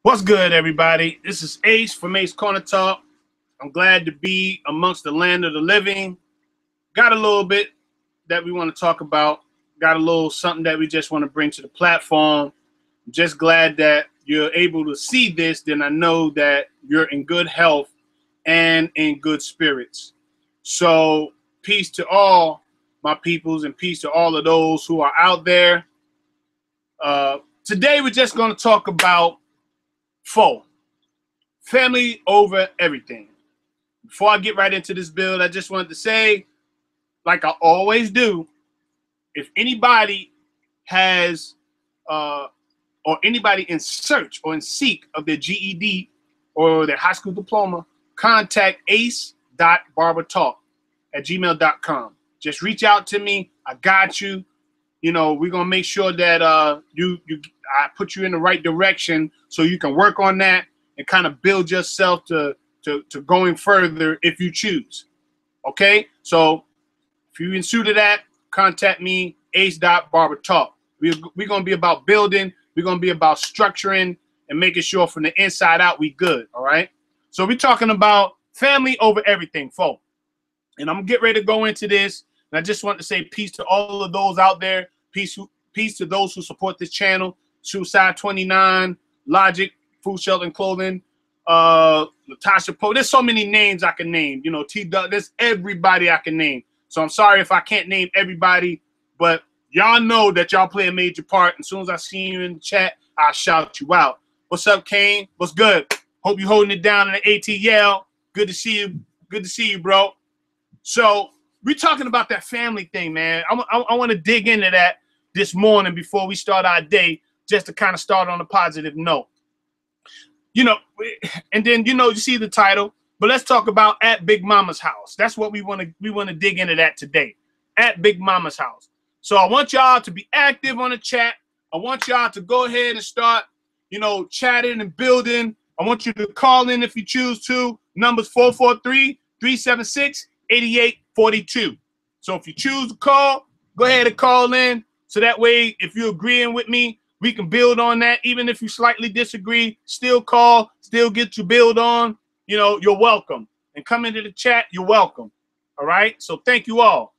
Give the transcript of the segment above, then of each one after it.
What's good, everybody? This is Ace from Ace Corner Talk. I'm glad to be amongst the land of the living. Got a little bit that we want to talk about. Got a little something that we just want to bring to the platform. I'm just glad that you're able to see this. Then I know that you're in good health and in good spirits. So peace to all my peoples and peace to all of those who are out there. Today we're just going to talk about family over everything. Before I get right into this build, I just wanted to say, like I always do, if anybody has or anybody in search or in seek of their GED or their high school diploma, contact ace.barbertalk@gmail.com. Just reach out to me. I got you. You know, we're gonna make sure that I put you in the right direction so you can work on that and kind of build yourself to going further if you choose. Okay, so if you're in suit of that, contact me, ace.barbertalk. We're gonna be about building. We're gonna be about structuring and making sure from the inside out we good. All right. So we're talking about family over everything, folk. And I'm gonna get ready to go into this. And I just want to say peace to all of those out there. Peace to those who support this channel. Suicide 29, Logic, Food, Shelter, and Clothing, Latasha Poe. There's so many names I can name. You know, T-Duck. There's everybody I can name. So I'm sorry if I can't name everybody, but y'all know that y'all play a major part. As soon as I see you in the chat, I'll shout you out. What's up, Kane? What's good? Hope you're holding it down in the ATL. Good to see you. Good to see you, bro. So we're talking about that family thing, man. I want to dig into that this morning before we start our day, just to kind of start on a positive note. You know, and then, you know, you see the title, but let's talk about At Big Mama's House. That's what we want to dig into that today. At Big Mama's House. So I want y'all to be active on the chat. I want y'all to go ahead and start, you know, chatting and building. I want you to call in if you choose to. Numbers 443-376-8842. So if you choose to call, go ahead and call in. So that way, if you're agreeing with me, we can build on that. Even if you slightly disagree, still call, still get to build on. You know, you're welcome. And come into the chat, you're welcome. All right? So thank you all.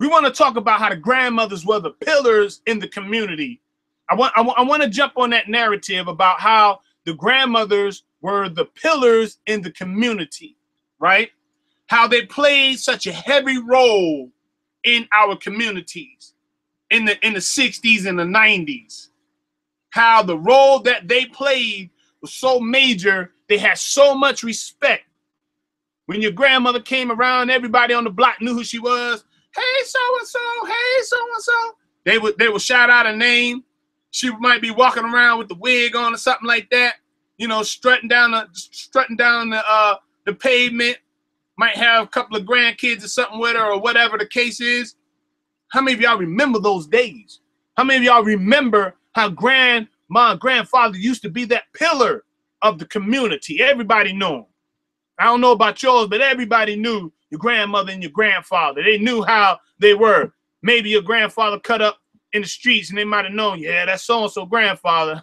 We want to talk about how the grandmothers were the pillars in the community. I want to jump on that narrative about how the grandmothers were the pillars in the community, right? How they played such a heavy role in our communities in the 60s and the 90s. How the role that they played was so major, they had so much respect. When your grandmother came around, everybody on the block knew who she was. Hey, so-and-so, hey, so-and-so. They would shout out a name. She might be walking around with the wig on or something like that, you know, strutting down the pavement. Might have a couple of grandkids or something with her or whatever the case is. How many of y'all remember those days? How many of y'all remember how grandma and grandfather used to be that pillar of the community? Everybody knew them. I don't know about yours, but everybody knew your grandmother and your grandfather. They knew how they were. Maybe your grandfather cut up in the streets and they might have known, yeah, that's so-and-so grandfather.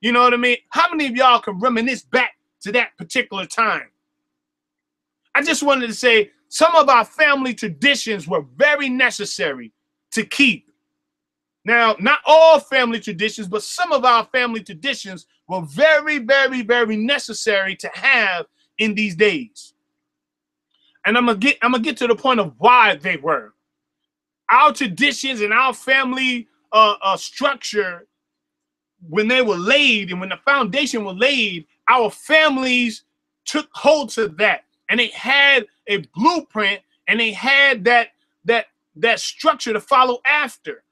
You know what I mean? How many of y'all can reminisce back to that particular time? I just wanted to say some of our family traditions were very necessary to keep. Now, not all family traditions, but some of our family traditions were very, very, very necessary to have in these days. And I'm gonna get to the point of why they were. Our traditions and our family structure, when they were laid and when the foundation was laid, our families took hold to that. And they had a blueprint and they had that structure to follow after.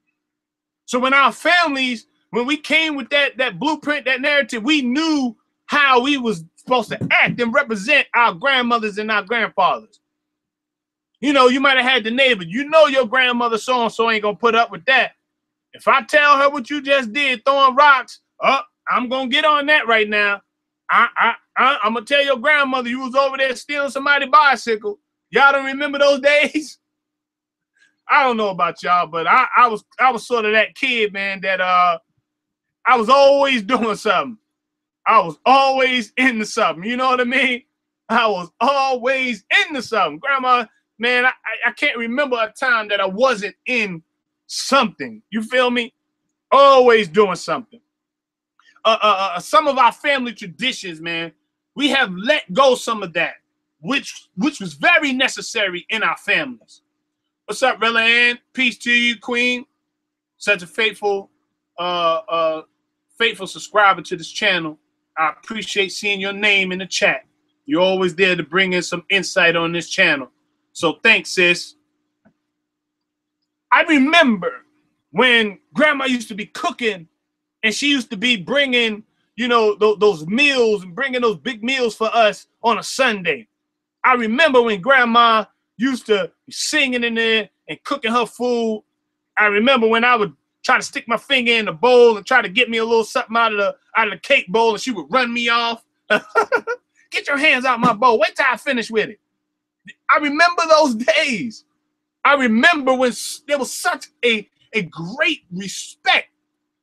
So when our families, when we came with that blueprint, that narrative, we knew how we was supposed to act and represent our grandmothers and our grandfathers. You know, you might have had the neighbor, you know your grandmother so-and-so ain't gonna put up with that. If I tell her what you just did, throwing rocks, I'm gonna get on that right now. I'm gonna tell your grandmother you was over there stealing somebody's bicycle. Y'all don't remember those days? I don't know about y'all, but I was sort of that kid, man, that I was always doing something. I was always into something. You know what I mean? I was always into something. Grandma, man, I can't remember a time that I wasn't in something. You feel me? Always doing something. Some of our family traditions, man, we have let go some of that, which was very necessary in our families. What's up, Rella Ann? Peace to you, Queen. Such a faithful subscriber to this channel. I appreciate seeing your name in the chat. You're always there to bring in some insight on this channel. So thanks, sis. I remember when Grandma used to be cooking and she used to be bringing, you know, those meals and bringing those big meals for us on a Sunday. I remember when Grandma used to be singing in there and cooking her food. I remember when I would try to stick my finger in the bowl and try to get me a little something out of the cake bowl, and she would run me off. Get your hands out my bowl. Wait till I finish with it. I remember those days. I remember when there was such a great respect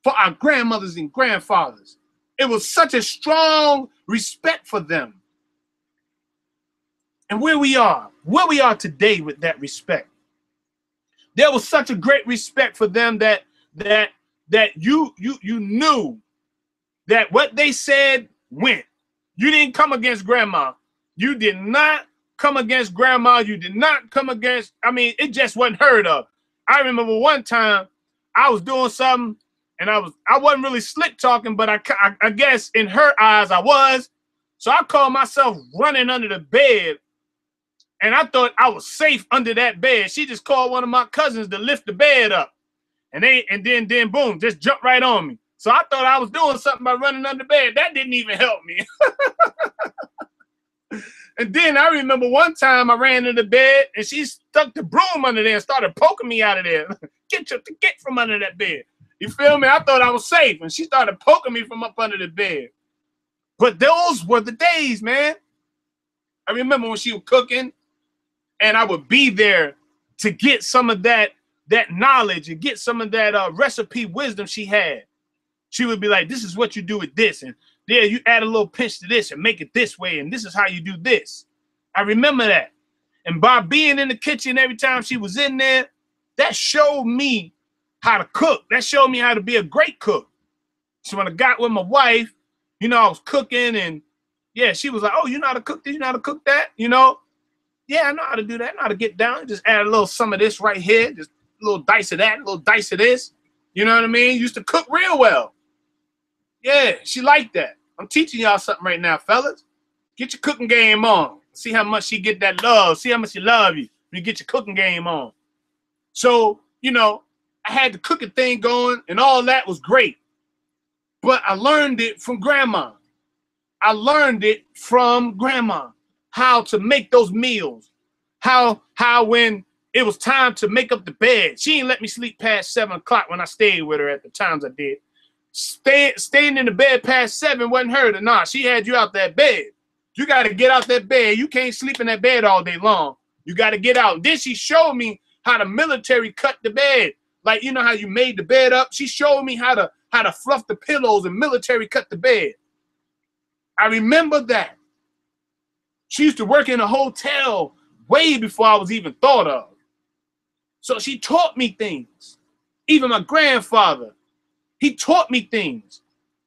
for our grandmothers and grandfathers. It was such a strong respect for them. And where we are today with that respect. There was such a great respect for them that you knew that what they said went. You didn't come against Grandma. You did not come against Grandma. You did not come against, I mean, it just wasn't heard of. I remember one time I was doing something and I wasn't really slick talking, but I guess in her eyes I was. So I called myself running under the bed, and I thought I was safe under that bed. She just called one of my cousins to lift the bed up. And then boom, just jumped right on me. So I thought I was doing something by running under the bed. That didn't even help me. And then I remember one time I ran into the bed and she stuck the broom under there and started poking me out of there. Get from under that bed. You feel me? I thought I was safe, and she started poking me from up under the bed. But those were the days, man. I remember when she was cooking and I would be there to get some of that knowledge and get some of that recipe wisdom she had. She would be like, this is what you do with this, and there you add a little pinch to this and make it this way, and this is how you do this. I remember that. And by being in the kitchen every time she was in there, that showed me how to cook. That showed me how to be a great cook. So when I got with my wife, you know, I was cooking, and yeah, she was like, oh, you know how to cook this? You know how to cook that? You know? Yeah, I know how to do that. I know how to get down. Just add a little some of this right here. Just a little dice of that, a little dice of this. You know what I mean? Used to cook real well. Yeah, she liked that. I'm teaching y'all something right now, fellas. Get your cooking game on. See how much she get that love. See how much she love you when you get your cooking game on. So, you know, I had the cooking thing going, and all that was great. But I learned it from Grandma. I learned it from Grandma, how to make those meals. How when it was time to make up the bed, she didn't let me sleep past 7 o'clock when I stayed with her at the times I did. Staying in the bed past 7 wasn't her. Nah, she had you out that bed. You got to get out that bed. You can't sleep in that bed all day long. You got to get out. Then she showed me how the military cut the bed. Like, you know how you made the bed up? She showed me how to fluff the pillows and military cut the bed. I remember that. She used to work in a hotel way before I was even thought of. So she taught me things. Even my grandfather, he taught me things.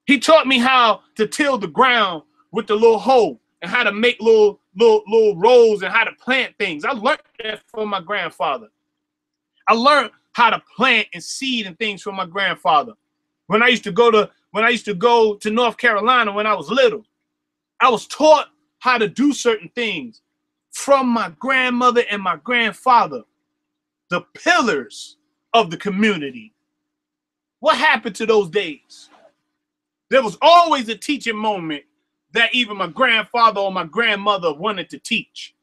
He taught me how to till the ground with the little hoe and how to make little rows and how to plant things. I learned that from my grandfather. I learned how to plant and seed and things from my grandfather. When I used to go to North Carolina when I was little, I was taught how to do certain things from my grandmother and my grandfather, the pillars of the community. What happened to those days? There was always a teaching moment that even my grandfather or my grandmother wanted to teach.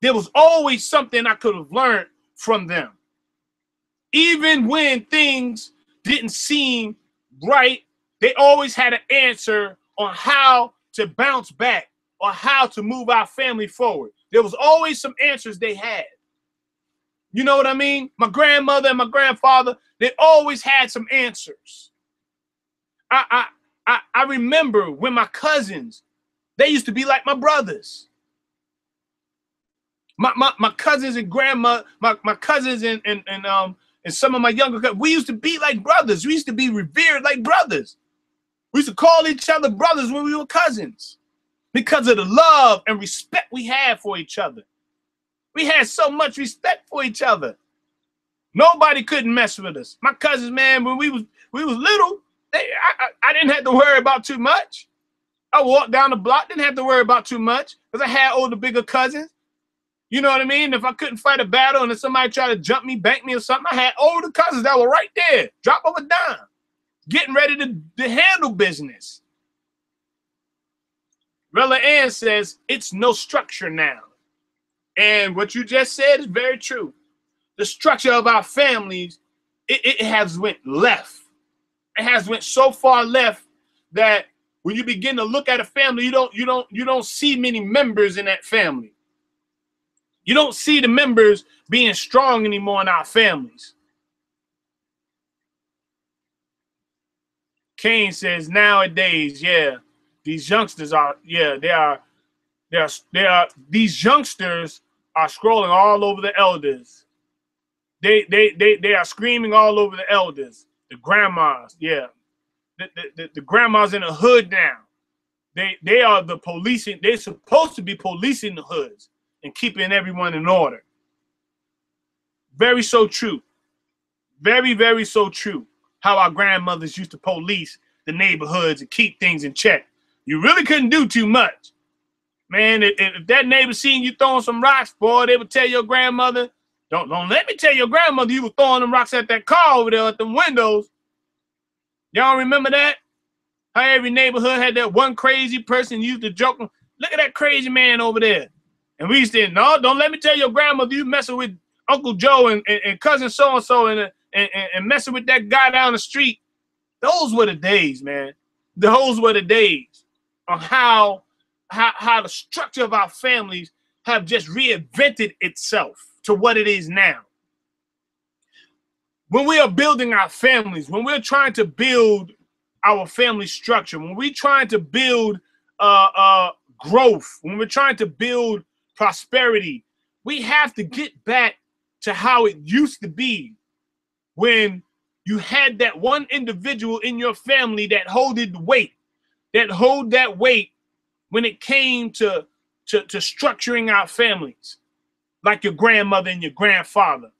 There was always something I could have learned from them. Even when things didn't seem right, they always had an answer on how to bounce back or how to move our family forward. There was always some answers they had. You know what I mean? My grandmother and my grandfather, they always had some answers. I remember when my cousins, they used to be like my brothers. My cousins and grandma, my cousins and some of my younger cousins, we used to be like brothers. We used to be revered like brothers. We used to call each other brothers when we were cousins because of the love and respect we had for each other. We had so much respect for each other. Nobody couldn't mess with us. My cousins, man, when we was little, I didn't have to worry about too much. I walked down the block, didn't have to worry about too much because I had older, bigger cousins. You know what I mean? If I couldn't fight a battle and if somebody tried to jump me, bank me or something, I had older cousins that were right there, drop of a dime, getting ready to handle business. Rella Ann says, it's no structure now. And what you just said is very true. The structure of our families, it has went left. It has went so far left that when you begin to look at a family, you don't see many members in that family. You don't see the members being strong anymore in our families. Kane says nowadays, yeah, these youngsters are, yeah, these youngsters are scrolling all over the elders. They are screaming all over the elders, the grandmas, yeah. The grandmas in the hood now. They are the policing, they're supposed to be policing the hoods and keeping everyone in order. Very so true. Very, very so true. How our grandmothers used to police the neighborhoods and keep things in check. You really couldn't do too much. Man, if that neighbor seen you throwing some rocks, boy, they would tell your grandmother, don't let me tell your grandmother you were throwing them rocks at that car over there at the windows. Y'all remember that? How every neighborhood had that one crazy person used to joke, look at that crazy man over there. And we said, no, don't let me tell your grandmother you messing with Uncle Joe and cousin so-and-so and messing with that guy down the street. Those were the days, man. Those were the days on how the structure of our families have just reinvented itself to what it is now. When we are building our families, when we're trying to build our family structure, when we're trying to build growth, when we're trying to build prosperity, we have to get back to how it used to be when you had that one individual in your family that hold that weight when it came to structuring our families, like your grandmother and your grandfather.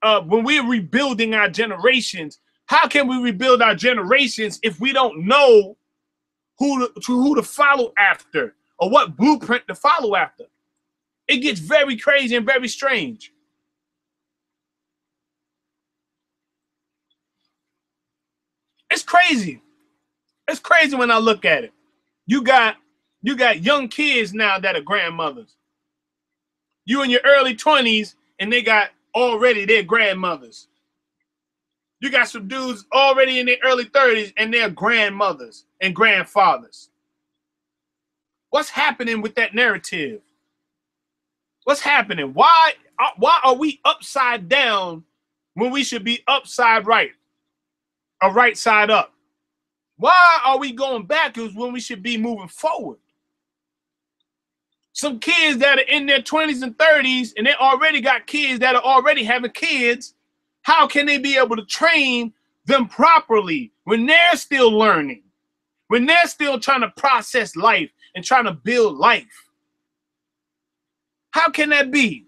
When we're rebuilding our generations, how can we rebuild our generations if we don't know who to follow after or what blueprint to follow after? It gets very crazy and very strange. It's crazy. It's crazy when I look at it. You got young kids now that are grandmothers. You in your early 20s and they got already their grandmothers. You got some dudes already in their early 30s and they're grandmothers and grandfathers. What's happening with that narrative? What's happening? Why are we upside down when we should be upside right or right side up? Why are we going backwards when we should be moving forward? Some kids that are in their 20s and 30s and they already got kids that are already having kids, how can they be able to train them properly when they're still learning, when they're still trying to process life and trying to build life? How can that be?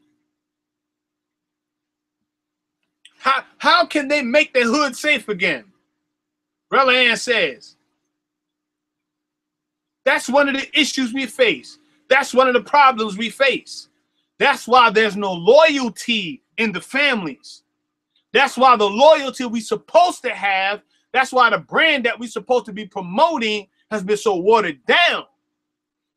How can they make their hood safe again? Rella Ann says, that's one of the issues we face. That's one of the problems we face. That's why there's no loyalty in the families. That's why the loyalty we're supposed to have, that's why the brand that we're supposed to be promoting has been so watered down.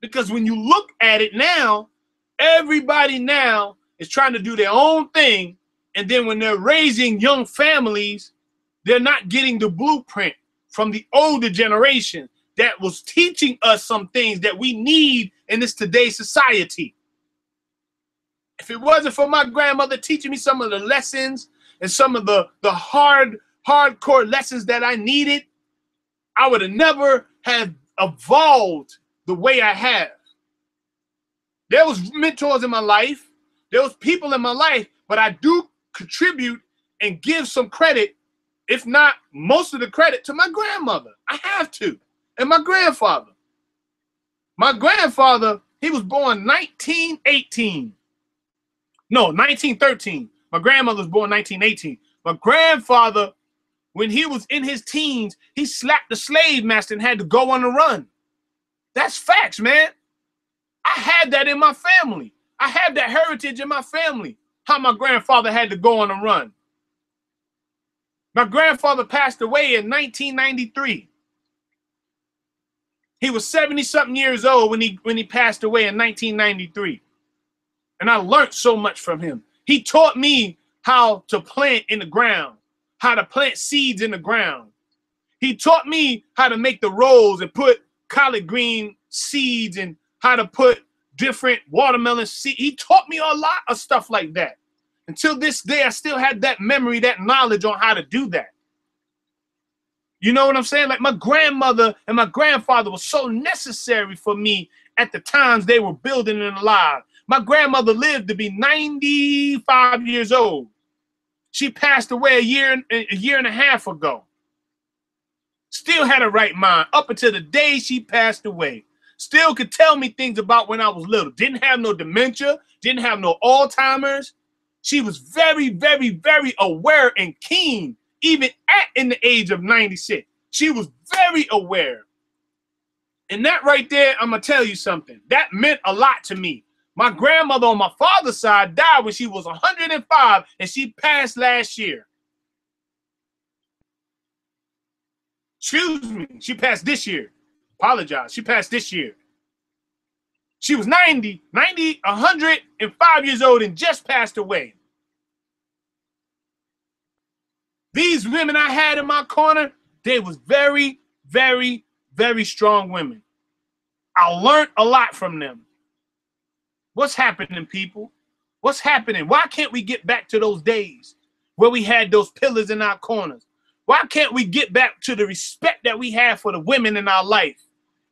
Because when you look at it now, everybody now is trying to do their own thing. And then when they're raising young families, they're not getting the blueprint from the older generation that was teaching us some things that we need in this today's society. If it wasn't for my grandmother teaching me some of the lessons and some of the hardcore lessons that I needed, I would have never have evolved the way I have. There was mentors in my life. There was people in my life, but I do contribute and give some credit, if not most of the credit, to my grandmother. I have to. And my grandfather. My grandfather, he was born 1918. No, 1913. My grandmother was born 1918. My grandfather, when he was in his teens, he slapped the slave master and had to go on the run. That's facts, man. I had that in my family. I have that heritage in my family, how my grandfather had to go on the run. My grandfather passed away in 1993. He was 70-something years old when he passed away in 1993. And I learned so much from him. He taught me how to plant in the ground, how to plant seeds in the ground. He taught me how to make the rolls and put collard green seeds and how to put different watermelon seeds. He taught me a lot of stuff like that. Until this day, I still had that memory, that knowledge on how to do that. You know what I'm saying? Like my grandmother and my grandfather was so necessary for me at the times they were building and alive. My grandmother lived to be 95 years old. She passed away a year and a half ago. Still had a right mind up until the day she passed away. Still could tell me things about when I was little. Didn't have no dementia. Didn't have no Alzheimer's. She was very, very, very aware and keen, even in the age of 96. She was very aware. And that right there, I'm going to tell you something. That meant a lot to me. My grandmother on my father's side died when she was 105, and she passed last year. Excuse me. She passed this year. Apologize. She passed this year. She was 105 years old and just passed away. These women I had in my corner, they was very, very, very strong women. I learned a lot from them. What's happening, people? What's happening? Why can't we get back to those days where we had those pillars in our corners? Why can't we get back to the respect that we have for the women in our life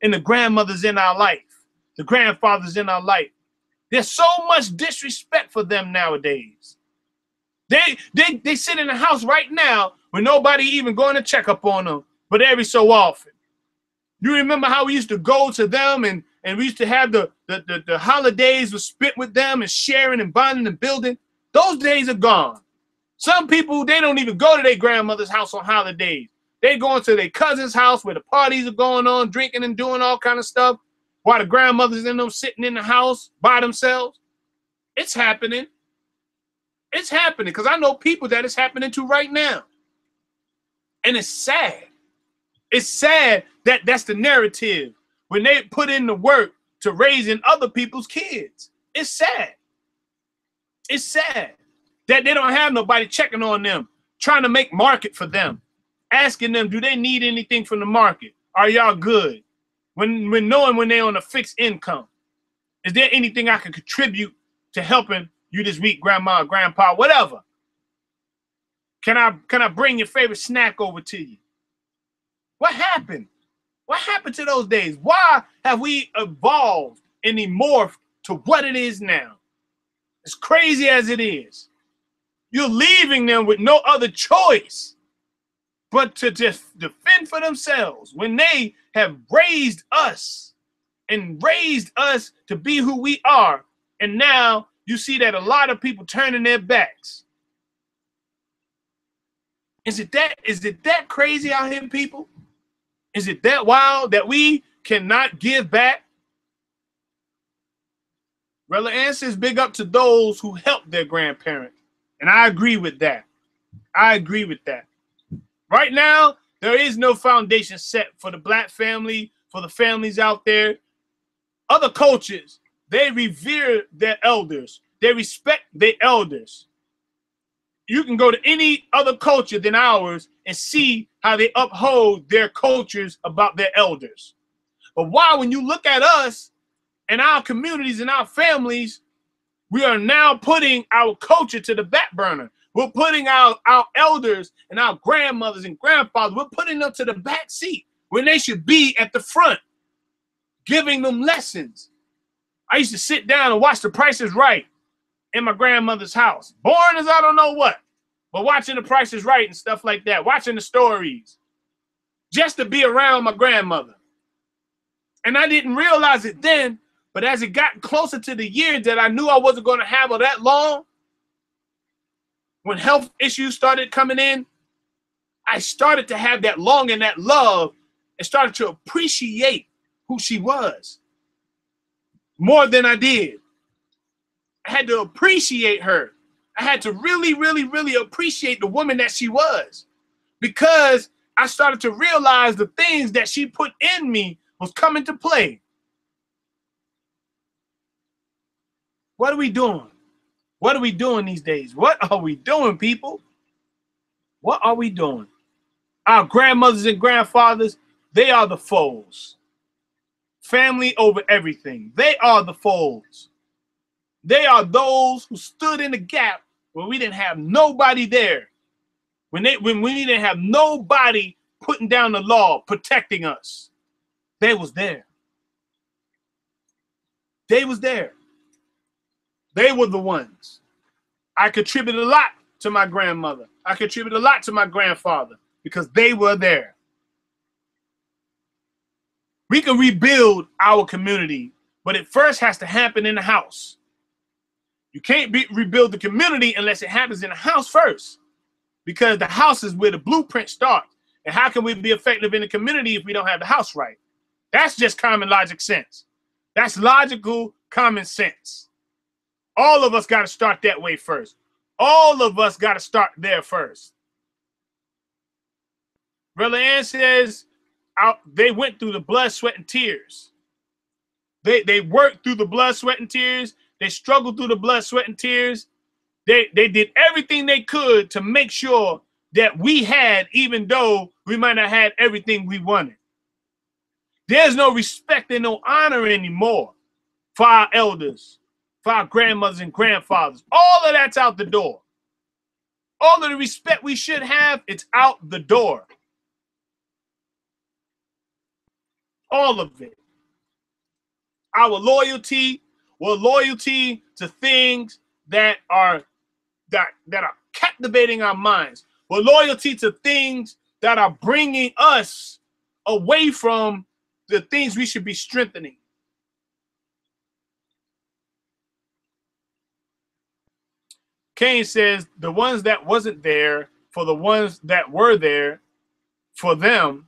and the grandmothers in our life, the grandfathers in our life? There's so much disrespect for them nowadays. They sit in the house right now with nobody even going to check up on them, but every so often. You remember how we used to go to them and we used to have the holidays was spent with them and sharing and bonding and building? Those days are gone. Some people, they don't even go to their grandmother's house on holidays. They going to their cousin's house where the parties are going on, drinking and doing all kind of stuff, while the grandmothers in them sitting in the house by themselves. It's happening. It's happening because I know people that it's happening to right now. And it's sad. It's sad that that's the narrative when they put in the work to raising other people's kids. It's sad. It's sad that they don't have nobody checking on them, trying to make market for them, asking them, do they need anything from the market? Are y'all good? When knowing when they're on a fixed income, is there anything I can contribute to helping you this week, grandma, grandpa, whatever? Can I bring your favorite snack over to you? What happened? What happened to those days? Why have we evolved and morphed to what it is now? As crazy as it is, you're leaving them with no other choice but to just defend for themselves when they have raised us and raised us to be who we are. And now you see that a lot of people turning their backs. Is it that crazy out here, people? Is it that wild that we cannot give back? Brother Ann says big up to those who helped their grandparents. And I agree with that. I agree with that. Right now, there is no foundation set for the black family, for the families out there. Other cultures, they revere their elders. They respect their elders. You can go to any other culture than ours and see how they uphold their cultures about their elders. But why, when you look at us and our communities and our families, we are now putting our culture to the back burner. We're putting our elders and our grandmothers and grandfathers, we're putting them to the back seat. when they should be at the front, giving them lessons. I used to sit down and watch The Price is Right in my grandmother's house. Boring as I don't know what, but watching The Price is Right and stuff like that, watching the stories, just to be around my grandmother. And I didn't realize it then, but as it got closer to the years that I knew I wasn't going to have her that long, when health issues started coming in, I started to have that longing, that love, and started to appreciate who she was more than I did. I had to appreciate her. I had to really, really, really appreciate the woman that she was, because I started to realize the things that she put in me was coming to play. What are we doing? What are we doing these days? What are we doing, people? What are we doing? Our grandmothers and grandfathers, they are the foes. Family over everything. They are the foes. They are those who stood in the gap when we didn't have nobody there. When we didn't have nobody putting down the law, protecting us. They was there. They was there. They were the ones. I contribute a lot to my grandmother. I contribute a lot to my grandfather because they were there. We can rebuild our community, but it first has to happen in the house. You can't rebuild the community unless it happens in the house first, because the house is where the blueprint starts. And how can we be effective in the community if we don't have the house right? That's just common logic sense. That's logical common sense. All of us got to start that way first. All of us got to start there first. Brother Ann says they went through the blood, sweat, and tears. They worked through the blood, sweat, and tears. They struggled through the blood, sweat, and tears. They did everything they could to make sure that we had, even though we might not have everything we wanted. There's no respect and no honor anymore for our elders, for our grandmothers and grandfathers. All of that's out the door. All of the respect we should have, it's out the door. All of it. Our loyalty, well, loyalty to things that are captivating our minds. Well, loyalty to things that are bringing us away from the things we should be strengthening. Cain says the ones that wasn't there, for the ones that were there, for them,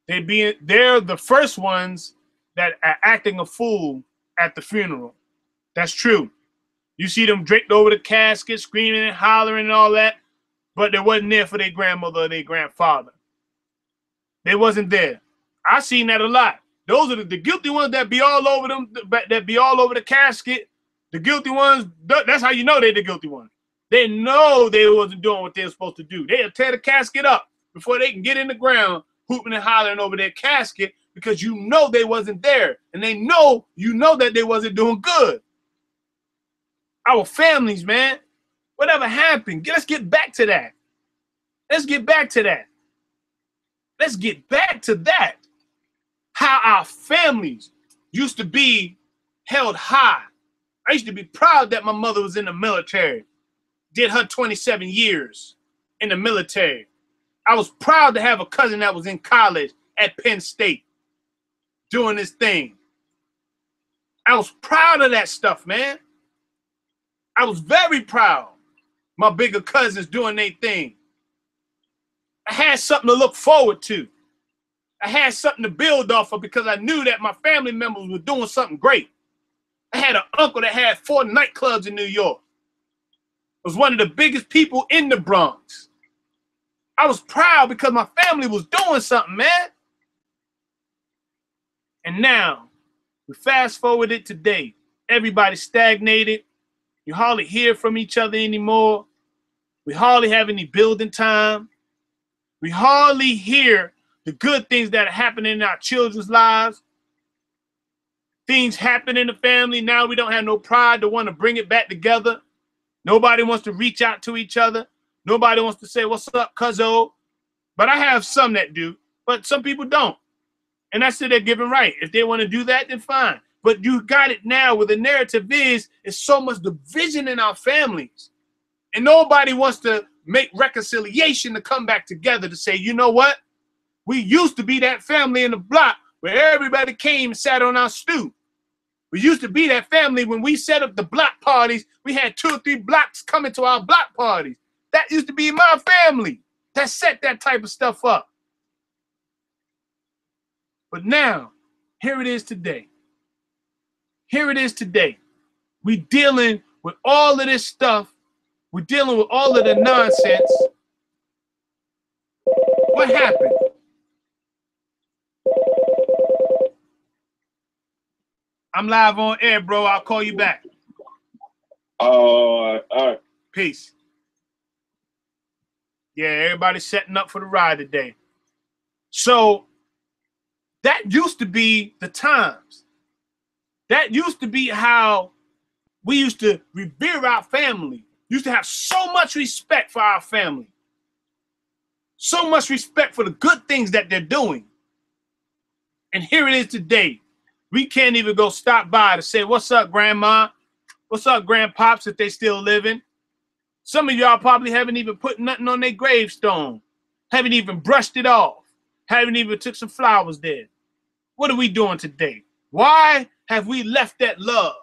they're the first ones that are acting a fool at the funeral. That's true. You see them draped over the casket, screaming and hollering and all that, but they wasn't there for their grandmother or their grandfather. They wasn't there. I've seen that a lot. Those are the guilty ones that be all over them, that be all over the casket. The guilty ones, that's how you know they're the guilty ones. They know they wasn't doing what they were supposed to do. They'll tear the casket up before they can get in the ground, hooping and hollering over their casket, because you know they wasn't there. And they know, you know that they wasn't doing good. Our families, man, whatever happened, let's get back to that. Let's get back to that. Let's get back to that. How our families used to be held high. I used to be proud that my mother was in the military. Did her 27 years in the military. I was proud to have a cousin that was in college at Penn State doing this thing. I was proud of that stuff, man. I was very proud. My bigger cousins doing their thing. I had something to look forward to. I had something to build off of because I knew that my family members were doing something great. I had an uncle that had 4 nightclubs in New York. Was one of the biggest people in the Bronx. I was proud because my family was doing something, man. And now, we fast forward it today. Everybody stagnated. You hardly hear from each other anymore. We hardly have any building time. We hardly hear the good things that are happening in our children's lives. Things happen in the family. Now we don't have no pride to want to bring it back together. Nobody wants to reach out to each other. Nobody wants to say, what's up, cuzzo? But I have some that do, but some people don't. And that's to their given right. If they want to do that, then fine. But you got it now where the narrative is so much division in our families. And nobody wants to make reconciliation to come back together to say, you know what? We used to be that family in the block where everybody came and sat on our stoop. We used to be that family when we set up the block parties. We had 2 or 3 blocks coming to our block parties. That used to be my family that set that type of stuff up. But now, here it is today. Here it is today. We dealing with all of this stuff. We're dealing with all of the nonsense. What happened? I'm live on air, bro. I'll call you back. All right. Peace. Yeah, everybody's setting up for the ride today. So that used to be the times. That used to be how we used to revere our family. Used to have so much respect for our family. So much respect for the good things that they're doing. And here it is today. We can't even go stop by to say, what's up, grandma? What's up, grandpops, if they still living? Some of y'all probably haven't even put nothing on their gravestone. Haven't even brushed it off. Haven't even took some flowers there. What are we doing today? Why have we left that love?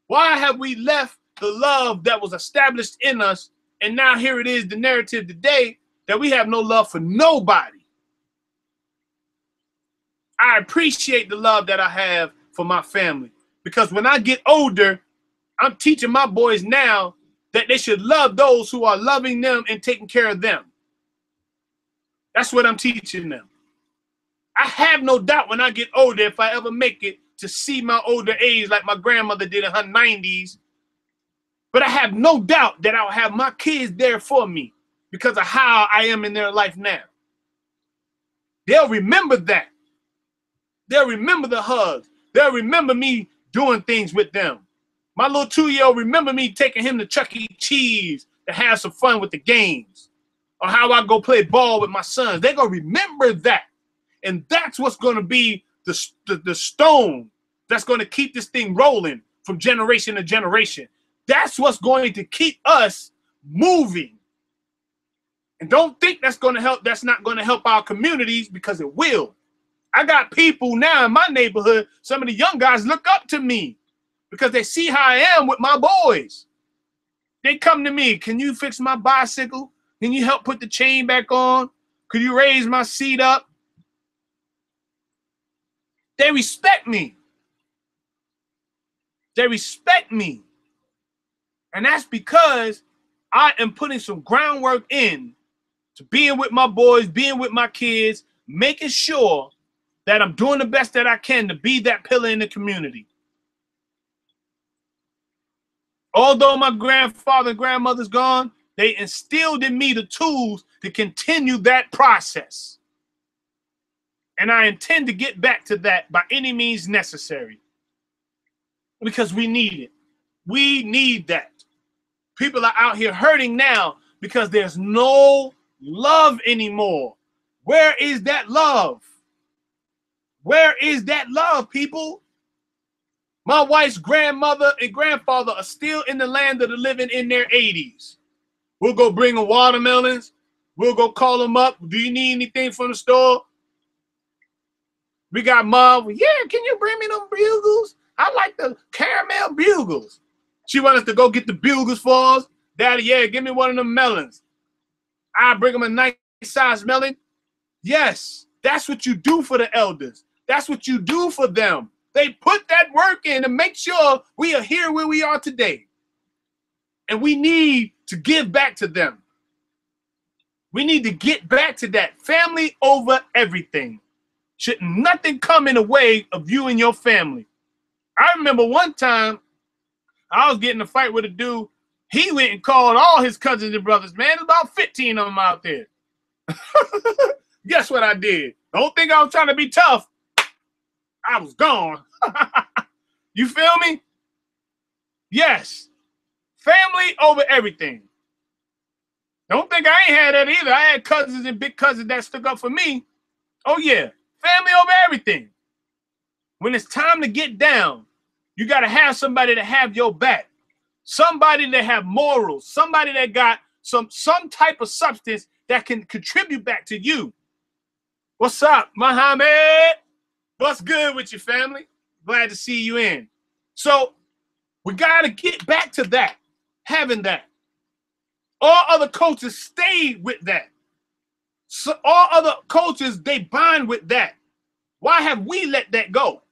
Why have we left the love that was established in us? And now here it is, the narrative today, that we have no love for nobody. I appreciate the love that I have for my family, because when I get older, I'm teaching my boys now that they should love those who are loving them and taking care of them. That's what I'm teaching them. I have no doubt when I get older, if I ever make it to see my older age like my grandmother did in her 90s, but I have no doubt that I'll have my kids there for me because of how I am in their life now. They'll remember that. They'll remember the hugs. They'll remember me doing things with them. My little 2-year-old remember me taking him to Chuck E. Cheese to have some fun with the games, or how I go play ball with my sons. They're going to remember that. And that's what's going to be the stone that's going to keep this thing rolling from generation to generation. That's what's going to keep us moving. And don't think that's going to help. That's not going to help our communities, because it will. I got people now in my neighborhood, some of the young guys look up to me because they see how I am with my boys. They come to me, can you fix my bicycle? Can you help put the chain back on? Could you raise my seat up? They respect me. They respect me. And that's because I am putting some groundwork in to being with my boys, being with my kids, making sure that I'm doing the best that I can to be that pillar in the community. Although my grandfather and grandmother's gone, they instilled in me the tools to continue that process. And I intend to get back to that by any means necessary, because we need it. We need that. People are out here hurting now because there's no love anymore. Where is that love? Where is that love, people? My wife's grandmother and grandfather are still in the land of the living in their 80s. We'll go bring them watermelons. We'll go call them up. Do you need anything from the store? We got Mom. Yeah, can you bring me them bugles? I like the caramel bugles. She wants us to go get the bugles for us. Daddy, yeah, give me one of them melons. I bring them a nice size melon. Yes, that's what you do for the elders. That's what you do for them. They put that work in to make sure we are here where we are today. And we need to give back to them. We need to get back to that. Family over everything. Should nothing come in the way of you and your family. I remember one time I was getting in a fight with a dude. He went and called all his cousins and brothers. Man, there's about 15 of them out there. Guess what I did? Don't think I was trying to be tough. I was gone. You feel me? Yes. Family over everything. Don't think I ain't had that either. I had cousins and big cousins that stuck up for me. Oh, yeah. Family over everything. When it's time to get down, you got to have somebody to have your back. Somebody that have morals. Somebody that got some type of substance that can contribute back to you. What's up, Muhammad? What's good with your family? Glad to see you in. So we got to get back to that, having that. All other cultures stay with that. So all other cultures, they bind with that. Why have we let that go?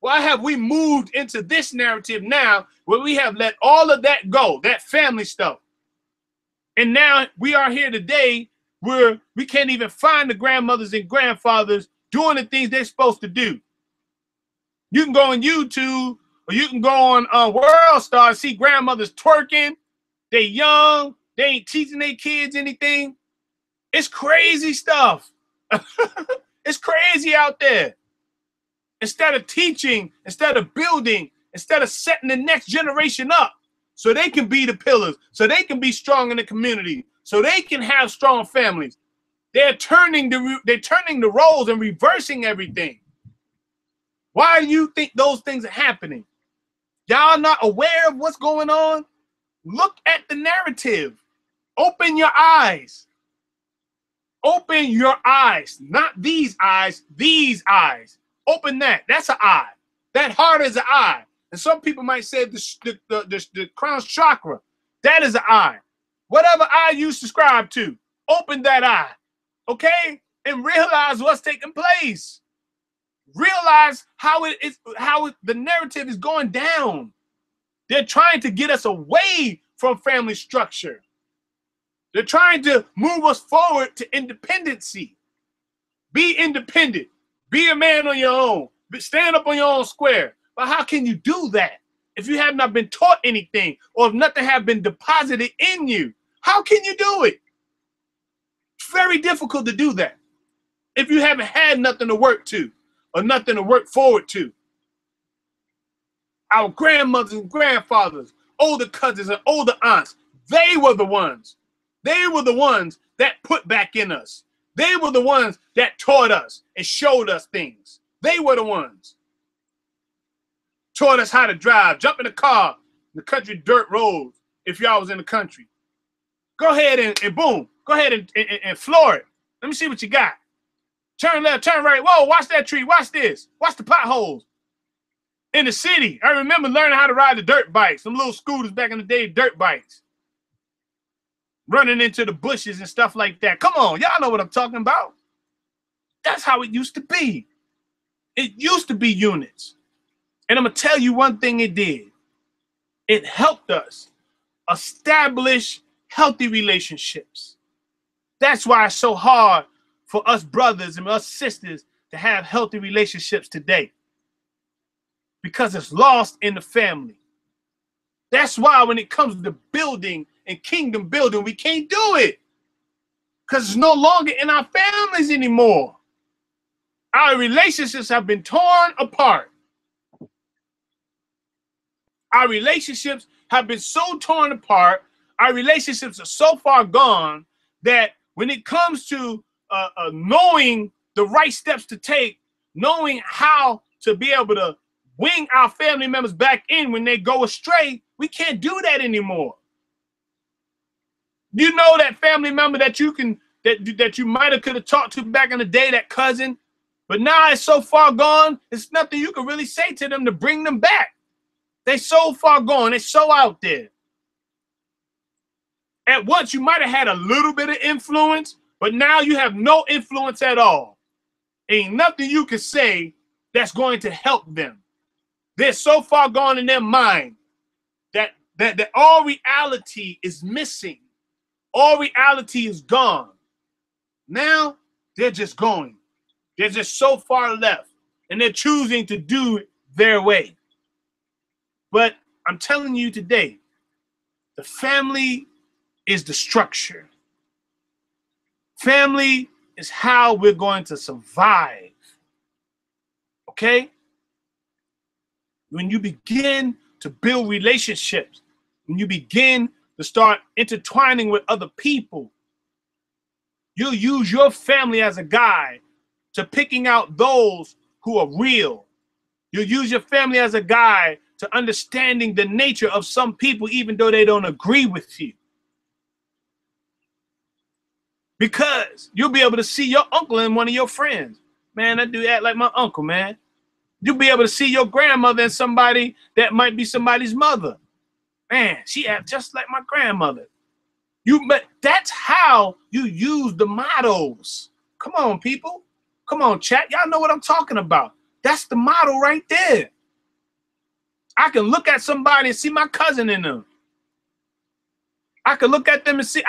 Why have we moved into this narrative now where we have let all of that go, that family stuff? And now we are here today where we can't even find the grandmothers and grandfathers doing the things they're supposed to do. You can go on YouTube or you can go on World Star and see grandmothers twerking. They young. They ain't teaching their kids anything. It's crazy stuff. It's crazy out there. Instead of teaching, instead of building, instead of setting the next generation up so they can be the pillars, so they can be strong in the community, so they can have strong families, they're turning the roles and reversing everything. Why do you think those things are happening? Y'all not aware of what's going on? Look at the narrative. Open your eyes. Open your eyes. Not these eyes, these eyes. Open that. That's an eye. That heart is an eye. And some people might say the crown chakra. That is an eye. Whatever eye you subscribe to, open that eye. Okay? And realize what's taking place. Realize how the narrative is going down. They're trying to get us away from family structure. They're trying to move us forward to independency. Be independent. Be a man on your own. Stand up on your own square. But how can you do that if you have not been taught anything or if nothing have been deposited in you? How can you do it? It's very difficult to do that if you haven't had nothing to work to or nothing to work forward to. Our grandmothers and grandfathers, older cousins and older aunts, they were the ones. They were the ones that put back in us. They were the ones that taught us and showed us things. They were the ones. Taught us how to drive, jump in the car, the country dirt roads, if y'all was in the country. Go ahead and boom. Go ahead and floor it. Let me see what you got. Turn left, turn right. Whoa, watch that tree. Watch this. Watch the potholes. In the city, I remember learning how to ride the dirt bikes. Some little scooters back in the day, dirt bikes. Running into the bushes and stuff like that. Come on, y'all know what I'm talking about. That's how it used to be. It used to be units. And I'm going to tell you one thing it did. It helped us establish healthy relationships. That's why it's so hard for us brothers and us sisters to have healthy relationships today. Because it's lost in the family. That's why when it comes to building and kingdom building, we can't do it. Because it's no longer in our families anymore. Our relationships have been torn apart. Our relationships have been so torn apart. Our relationships are so far gone that when it comes to knowing the right steps to take, knowing how to be able to wing our family members back in when they go astray, we can't do that anymore. You know that family member that you might have could have talked to back in the day, that cousin, but now it's so far gone, it's nothing you can really say to them to bring them back. They so far gone, they're so out there. At once you might have had a little bit of influence, but now you have no influence at all. Ain't nothing you can say that's going to help them. They're so far gone in their mind that all reality is missing. All reality is gone. Now they're just going. They're just so far left, and they're choosing to do it their way. But I'm telling you today, the family is the structure. Family is how we're going to survive. Okay? When you begin to build relationships, when you begin to start intertwining with other people, you'll use your family as a guide to picking out those who are real. You use your family as a guide to understanding the nature of some people, even though they don't agree with you. Because you'll be able to see your uncle in one of your friends. Man, I do act like my uncle, man. You'll be able to see your grandmother in somebody that might be somebody's mother. Man, she acts just like my grandmother. But that's how you use the mottos. Come on, people. Come on, chat. Y'all know what I'm talking about. That's the motto right there. I can look at somebody and see my cousin in them. I can look at them and see.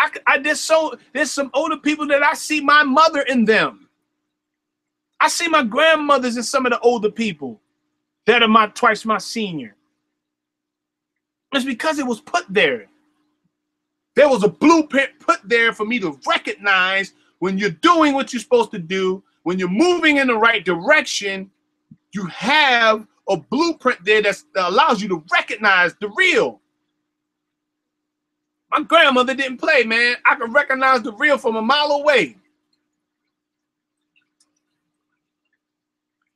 There's some older people that I see my mother in them. I see my grandmothers in some of the older people that are twice my senior. It's because it was put there. There was a blueprint put there for me to recognize when you're doing what you're supposed to do, when you're moving in the right direction, you have a blueprint there that allows you to recognize the real. My grandmother didn't play, man. I could recognize the real from a mile away.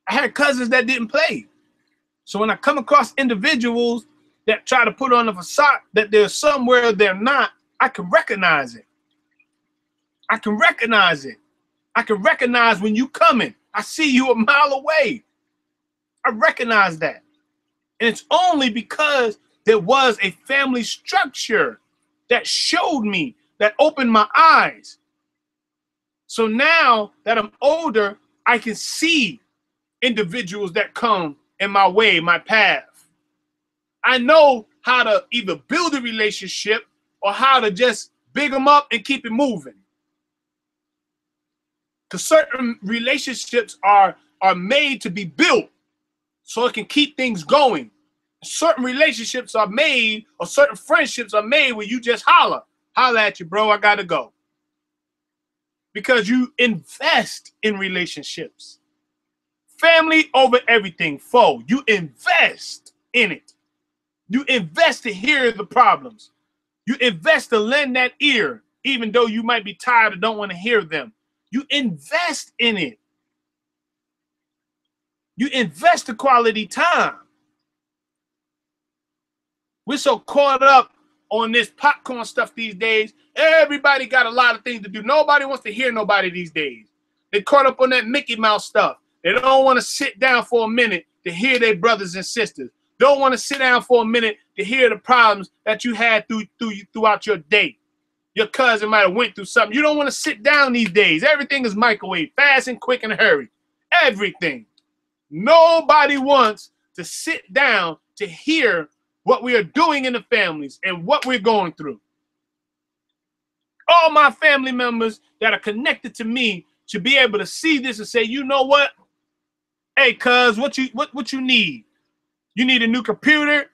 I had cousins that didn't play. So when I come across individuals that try to put on a facade that they're somewhere they're not, I can recognize it. I can recognize it. I can recognize when you coming. I see you a mile away. I recognize that. And it's only because there was a family structure that showed me, that opened my eyes. So now that I'm older, I can see individuals that come in my way, my path. I know how to either build a relationship or how to just big them up and keep it moving. Because certain relationships are made to be built so it can keep things going. Certain relationships are made, or certain friendships are made where you just holler at you, bro, I gotta go. Because you invest in relationships. Family over everything, foe. You invest in it. You invest to hear the problems. You invest to lend that ear, even though you might be tired or don't want to hear them. You invest in it. You invest the quality time. We're so caught up on this popcorn stuff these days. Everybody got a lot of things to do. Nobody wants to hear nobody these days. They're caught up on that Mickey Mouse stuff. They don't want to sit down for a minute to hear their brothers and sisters. Don't want to sit down for a minute to hear the problems that you had throughout your day. Your cousin might have went through something. You don't want to sit down these days. Everything is microwave, fast and quick and hurry. Everything. Nobody wants to sit down to hear what we are doing in the families and what we're going through. All my family members that are connected to me should be able to see this and say, you know what? Hey, cuz, what you need? You need a new computer?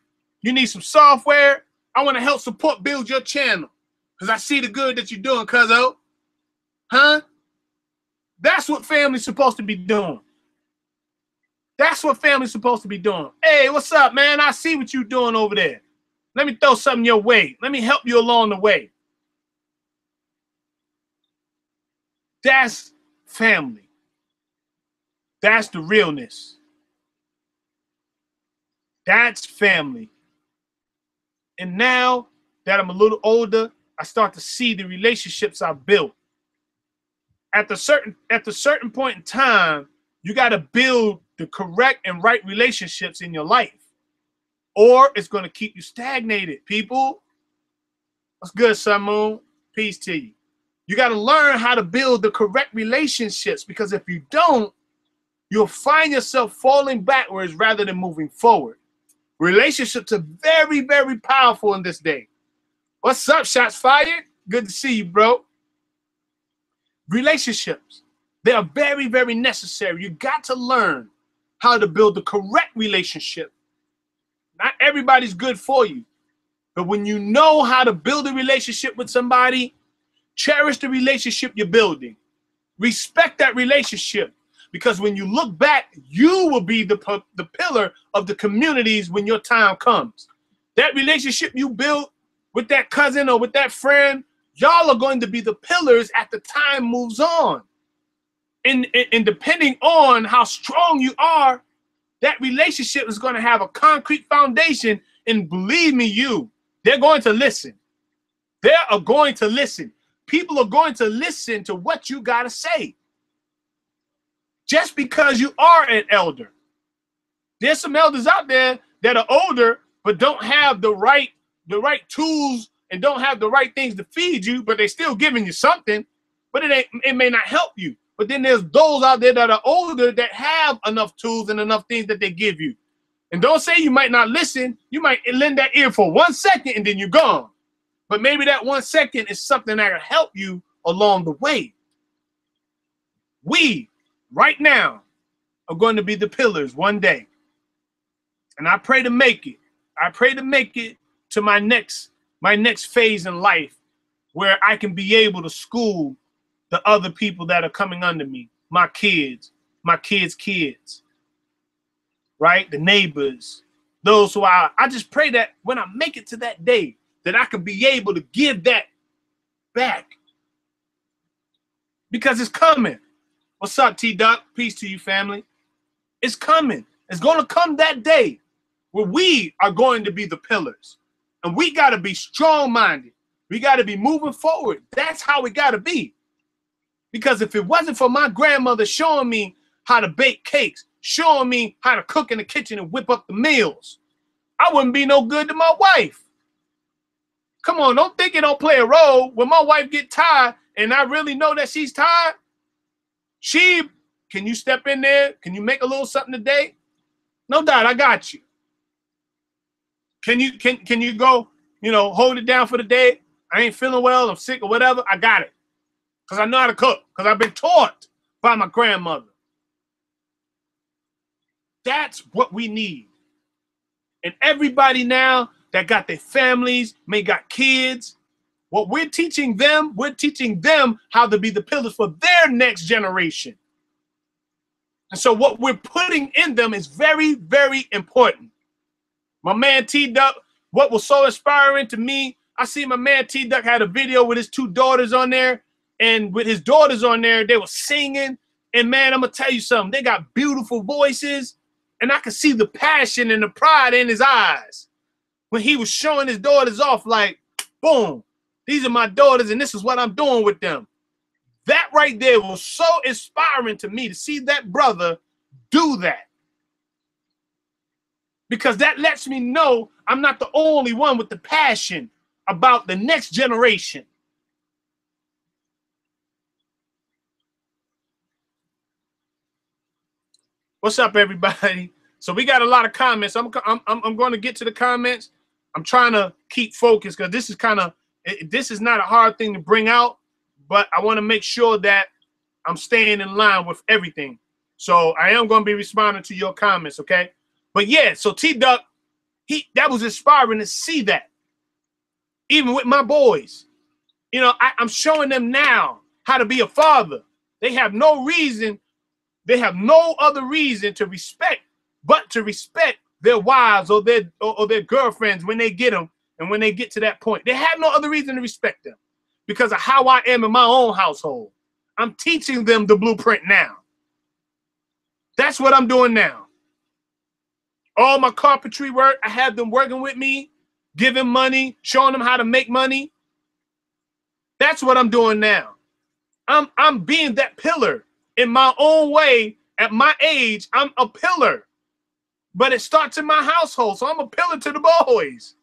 You need some software? I want to help support build your channel because I see the good that you're doing, cuzzo. Huh? That's what family's supposed to be doing. That's what family's supposed to be doing. Hey, what's up, man? I see what you're doing over there. Let me throw something your way. Let me help you along the way. That's family. That's the realness. That's family. And now that I'm a little older, I start to see the relationships I've built. At the certain point in time, you got to build the correct and right relationships in your life, or it's going to keep you stagnated, people. What's good, Sun Moon? Peace to you. You got to learn how to build the correct relationships, because if you don't, you'll find yourself falling backwards rather than moving forward. Relationships are very, very powerful in this day. What's up, Shots Fired? Good to see you, bro. Relationships, they are very, very necessary. You got to learn how to build the correct relationship. Not everybody's good for you, but when you know how to build a relationship with somebody, cherish the relationship you're building. Respect that relationship, because when you look back, you will be the pillar of the communities when your time comes. That relationship you built with that cousin or with that friend, y'all are going to be the pillars as the time moves on. And depending on how strong you are, that relationship is going to have a concrete foundation. And believe me, they're going to listen. They are going to listen. People are going to listen to what you got to say. Just because you are an elder. There's some elders out there that are older, but don't have the right tools and don't have the right things to feed you, but they're still giving you something, but it may not help you. But then there's those out there that are older that have enough tools and enough things that they give you. And don't say you might not listen. You might lend that ear for 1 second and then you're gone. But maybe that 1 second is something that will help you along the way. We, right now, are going to be the pillars one day. And I pray to make it. I pray to make it to my next phase in life where I can be able to school the other people that are coming under me, my kids' kids, right? The neighbors, those who I just pray that when I make it to that day, that I can be able to give that back. Because it's coming. What's up, T-Duck? Peace to you, family. It's coming. It's going to come that day where we are going to be the pillars. And we got to be strong-minded. We got to be moving forward. That's how it got to be. Because if it wasn't for my grandmother showing me how to bake cakes, showing me how to cook in the kitchen and whip up the meals, I wouldn't be no good to my wife. Come on, don't think it don't play a role. When my wife get tired and I really know that she's tired, can you step in there? Can you make a little something today? No doubt, I got you. Can you go, hold it down for the day? I ain't feeling well, I'm sick or whatever. I got it. Because I know how to cook. Because I've been taught by my grandmother. That's what we need. And everybody now that got their families, may got kids, what we're teaching them how to be the pillars for their next generation. And so what we're putting in them is very, very important. My man T-Duck, what was so inspiring to me, I see my man T-Duck had a video with his 2 daughters on there. And with his daughters on there, they were singing. And man, I'm going to tell you something. They got beautiful voices. And I could see the passion and the pride in his eyes when he was showing his daughters off like, boom, these are my daughters and this is what I'm doing with them. That right there was so inspiring to me to see that brother do that. Because that lets me know I'm not the only one with the passion about the next generation. What's up, everybody? So we got a lot of comments. I'm going to get to the comments. I'm trying to keep focused because this is not a hard thing to bring out, but I want to make sure that I'm staying in line with everything. So I am going to be responding to your comments, okay? But yeah, so T-Duck, that was inspiring to see that. Even with my boys, I'm showing them now how to be a father. They have no reason. They have no other reason to respect but to respect their wives or their girlfriends when they get them and when they get to that point. They have no other reason to respect them because of how I am in my own household. I'm teaching them the blueprint now. That's what I'm doing now. All my carpentry work, I have them working with me, giving money, showing them how to make money. That's what I'm doing now. I'm being that pillar. In my own way, at my age, I'm a pillar. But it starts in my household, so I'm a pillar to the boys.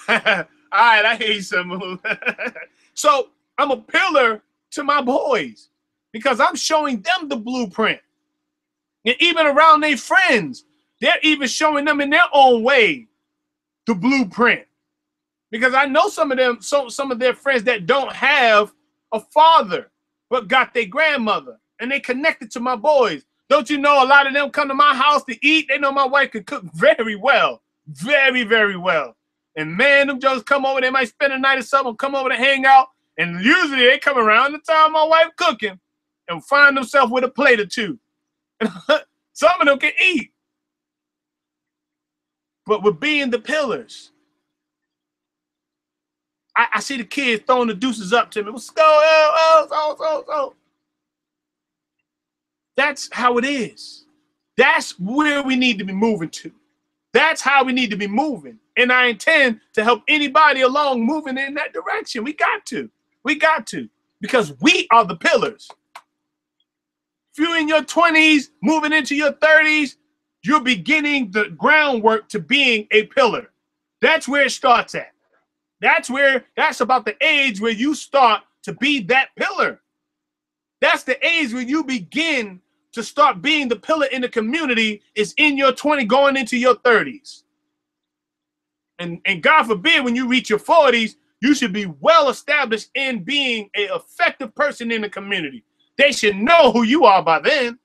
All right, I hear you, Samu. So I'm a pillar to my boys because I'm showing them the blueprint. And even around their friends, they're even showing them in their own way the blueprint. Because I know some of them, some of their friends that don't have a father, but got their grandmother, and they connected to my boys. Don't you know a lot of them come to my house to eat? They know my wife can cook very well, very, very well. And man, them just come over. They might spend a night or something, come over to hang out, and usually they come around the time my wife cooking and find themselves with a plate or two. Some of them can eat, but we're being the pillars. I see the kids throwing the deuces up to me. Let's go, oh. That's how it is. That's where we need to be moving to. That's how we need to be moving. And I intend to help anybody along moving in that direction. We got to. We got to. Because we are the pillars. If you're in your 20s, moving into your 30s, you're beginning the groundwork to being a pillar. That's where it starts at. That's about the age where you start to be that pillar. That's the age where you begin to start being the pillar in the community, is in your 20s going into your 30s. And God forbid, when you reach your 40s, you should be well established in being an effective person in the community. They should know who you are by then.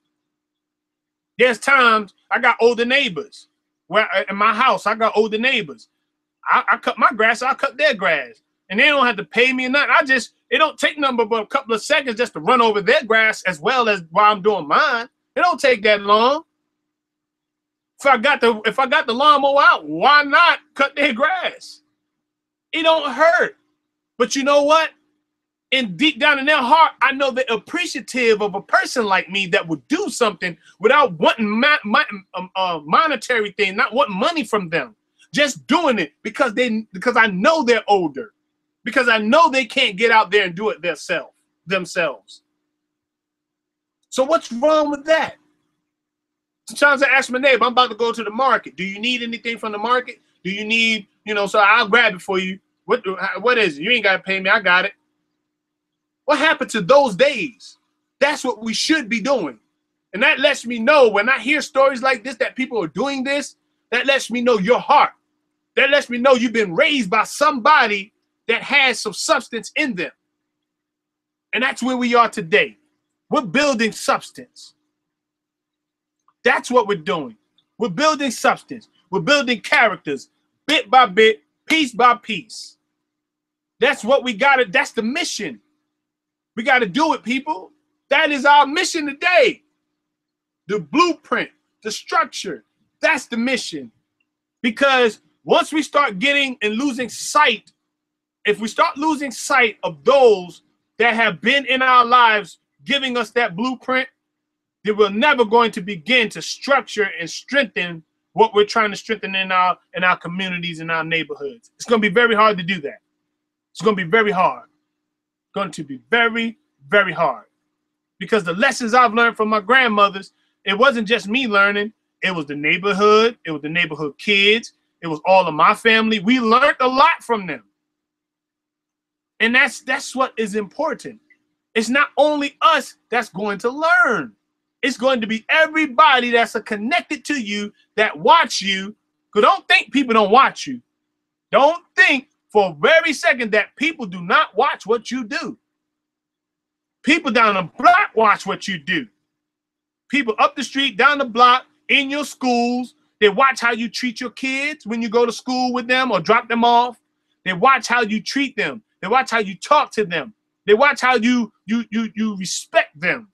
There's times I got older neighbors. Where in my house, I got older neighbors. I cut my grass, I cut their grass. And they don't have to pay me or nothing. It don't take nothing but a couple of seconds just to run over their grass as well as while I'm doing mine. It don't take that long. If I got the lawnmower out, why not cut their grass? It don't hurt. But you know what? And deep down in their heart, I know they're appreciative of a person like me that would do something without wanting monetary thing, not wanting money from them. Just doing it because I know they're older. Because I know they can't get out there and do it themselves. So what's wrong with that? Sometimes I ask my neighbor, I'm about to go to the market. Do you need anything from the market? Do you need, so I'll grab it for you. What is it? You ain't got to pay me. I got it. What happened to those days? That's what we should be doing. And that lets me know when I hear stories like this, that people are doing this, that lets me know your heart. That lets me know you've been raised by somebody that has some substance in them. And that's where we are today. We're building substance. That's what we're doing. We're building substance. We're building characters, bit by bit, piece by piece. That's what we got to, that's the mission. We got to do it, people. That is our mission today. The blueprint, the structure, that's the mission. Because once we start getting and losing sight, if we start losing sight of those that have been in our lives giving us that blueprint, then we're never going to begin to structure and strengthen what we're trying to strengthen in our communities, in our neighborhoods. It's going to be very hard to do that. It's going to be very hard. Going to be very, very hard. Because the lessons I've learned from my grandmothers, it wasn't just me learning. It was the neighborhood. It was the neighborhood kids. It was all of my family. We learned a lot from them. And that's what is important. It's not only us that's going to learn. It's going to be everybody that's connected to you, that watch you. Because don't think people don't watch you. Don't think for a very second that people do not watch what you do. People down the block watch what you do. People up the street, down the block, in your schools, they watch how you treat your kids when you go to school with them or drop them off. They watch how you treat them. They watch how you talk to them. They watch how you respect them.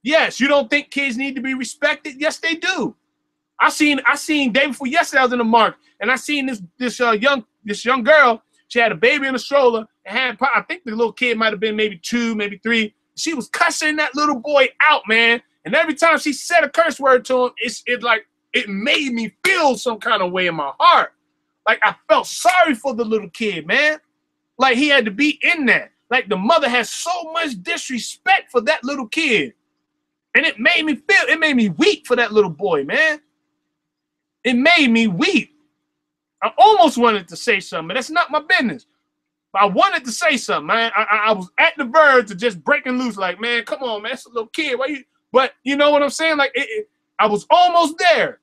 Yes, you don't think kids need to be respected? Yes, they do. I seen day before yesterday, I was in the market, and I seen this young girl. She had a baby in a stroller and had, I think the little kid might have been maybe 2, maybe 3. She was cussing that little boy out, man. And every time she said a curse word to him, it made me feel some kind of way in my heart. Like I felt sorry for the little kid, man. Like he had to be in that. Like the mother has so much disrespect for that little kid. And it made me weep for that little boy, man. It made me weep. I almost wanted to say something, but that's not my business. But I wanted to say something, man. I was at the verge of just breaking loose, like, man, come on, man, it's a little kid. Why you? But you know what I'm saying? Like, I was almost there.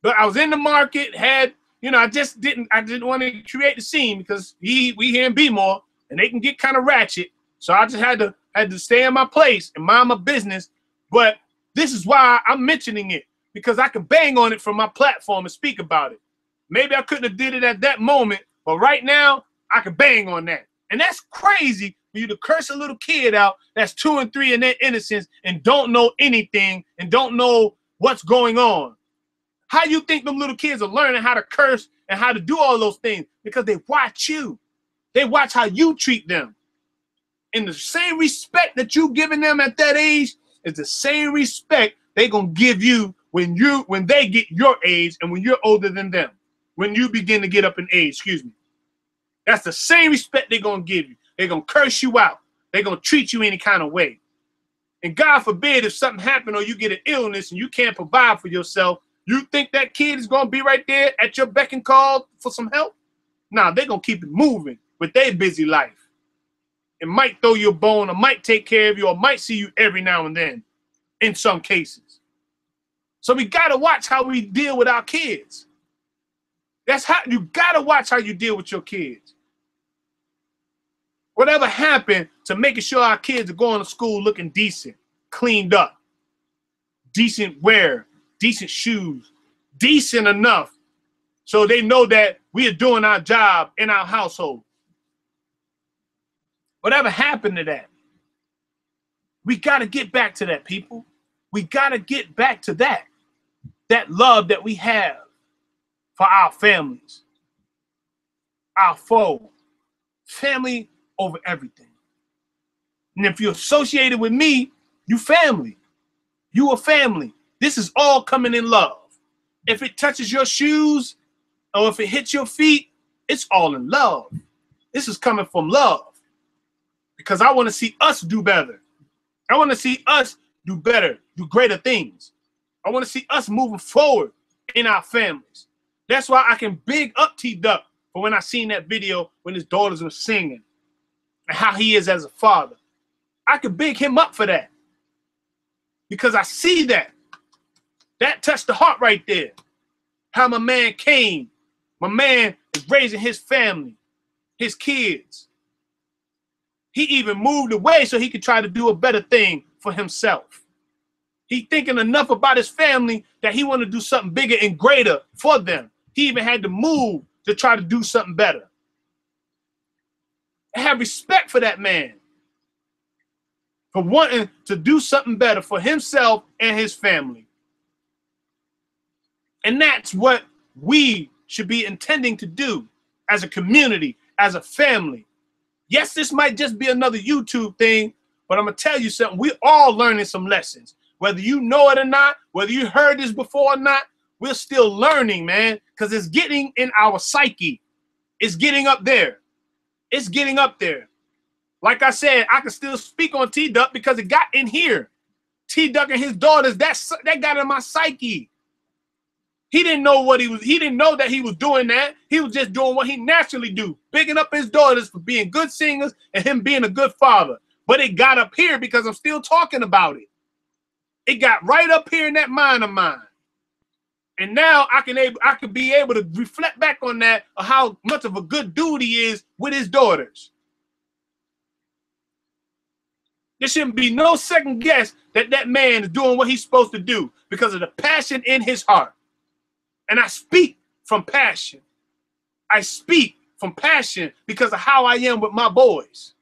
But I was in the market, I didn't want to create the scene because we here in B-More, and they can get kind of ratchet. So I just had to stay in my place and mind my business. But this is why I'm mentioning it, because I can bang on it from my platform and speak about it. Maybe I couldn't have did it at that moment, but right now I can bang on that. And that's crazy for you to curse a little kid out that's 2 and 3 in their innocence and don't know anything and don't know what's going on. How you think them little kids are learning how to curse and how to do all those things? Because they watch you. They watch how you treat them. And the same respect that you giving them at that age is the same respect they're going to give you when they get your age and when you're older than them. When you begin to get up in age, excuse me. That's the same respect they're going to give you. They're going to curse you out. They're going to treat you any kind of way. And God forbid if something happened or you get an illness and you can't provide for yourself, you think that kid is going to be right there at your beck and call for some help? Nah, they're going to keep it moving with their busy life. It might throw you a bone or might take care of you or might see you every now and then in some cases. So we got to watch how we deal with our kids. That's how you got to watch how you deal with your kids. Whatever happened to making sure our kids are going to school looking decent, cleaned up, decent wear, decent shoes, decent enough so they know that we are doing our job in our household. Whatever happened to that? We got to get back to that, people. We got to get back to that. That love that we have for our families, our foe, family over everything. And if you're associated with me, you family. You a family. This is all coming in love. If it touches your shoes or if it hits your feet, it's all in love. This is coming from love because I want to see us do better. I want to see us do better, do greater things. I want to see us moving forward in our families. That's why I can big up T-Duck for when I seen that video when his daughters were singing and how he is as a father. I could big him up for that because I see that. That touched the heart right there. How my man came. My man is raising his family, his kids. He even moved away so he could try to do a better thing for himself. He thinking enough about his family that he want to do something bigger and greater for them. He even had to move to try to do something better. I have respect for that man for wanting to do something better for himself and his family. And that's what we should be intending to do as a community, as a family. Yes, this might just be another YouTube thing, but I'm going to tell you something. We're all learning some lessons. Whether you know it or not, whether you heard this before or not, we're still learning, man, because it's getting in our psyche. It's getting up there. It's getting up there. Like I said, I can still speak on T-Duck because it got in here. T-Duck and his daughters, that got in my psyche. He didn't know what he didn't know that he was doing that. He was just doing what he naturally do, bigging up his daughters for being good singers and him being a good father. But it got up here because I'm still talking about it. It got right up here in that mind of mine. And now I can be able to reflect back on that of how much of a good dude he is with his daughters. There shouldn't be no second guess that that man is doing what he's supposed to do because of the passion in his heart. And I speak from passion. I speak from passion because of how I am with my boys.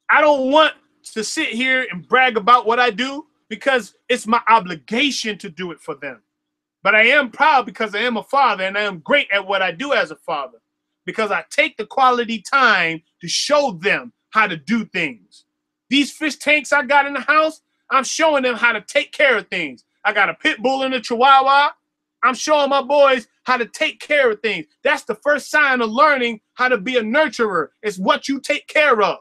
I don't want to sit here and brag about what I do because it's my obligation to do it for them. But I am proud because I am a father and I am great at what I do as a father because I take the quality time to show them how to do things. These fish tanks I got in the house, I'm showing them how to take care of things. I got a pit bull and a chihuahua. I'm showing my boys how to take care of things. That's the first sign of learning how to be a nurturer. It's what you take care of.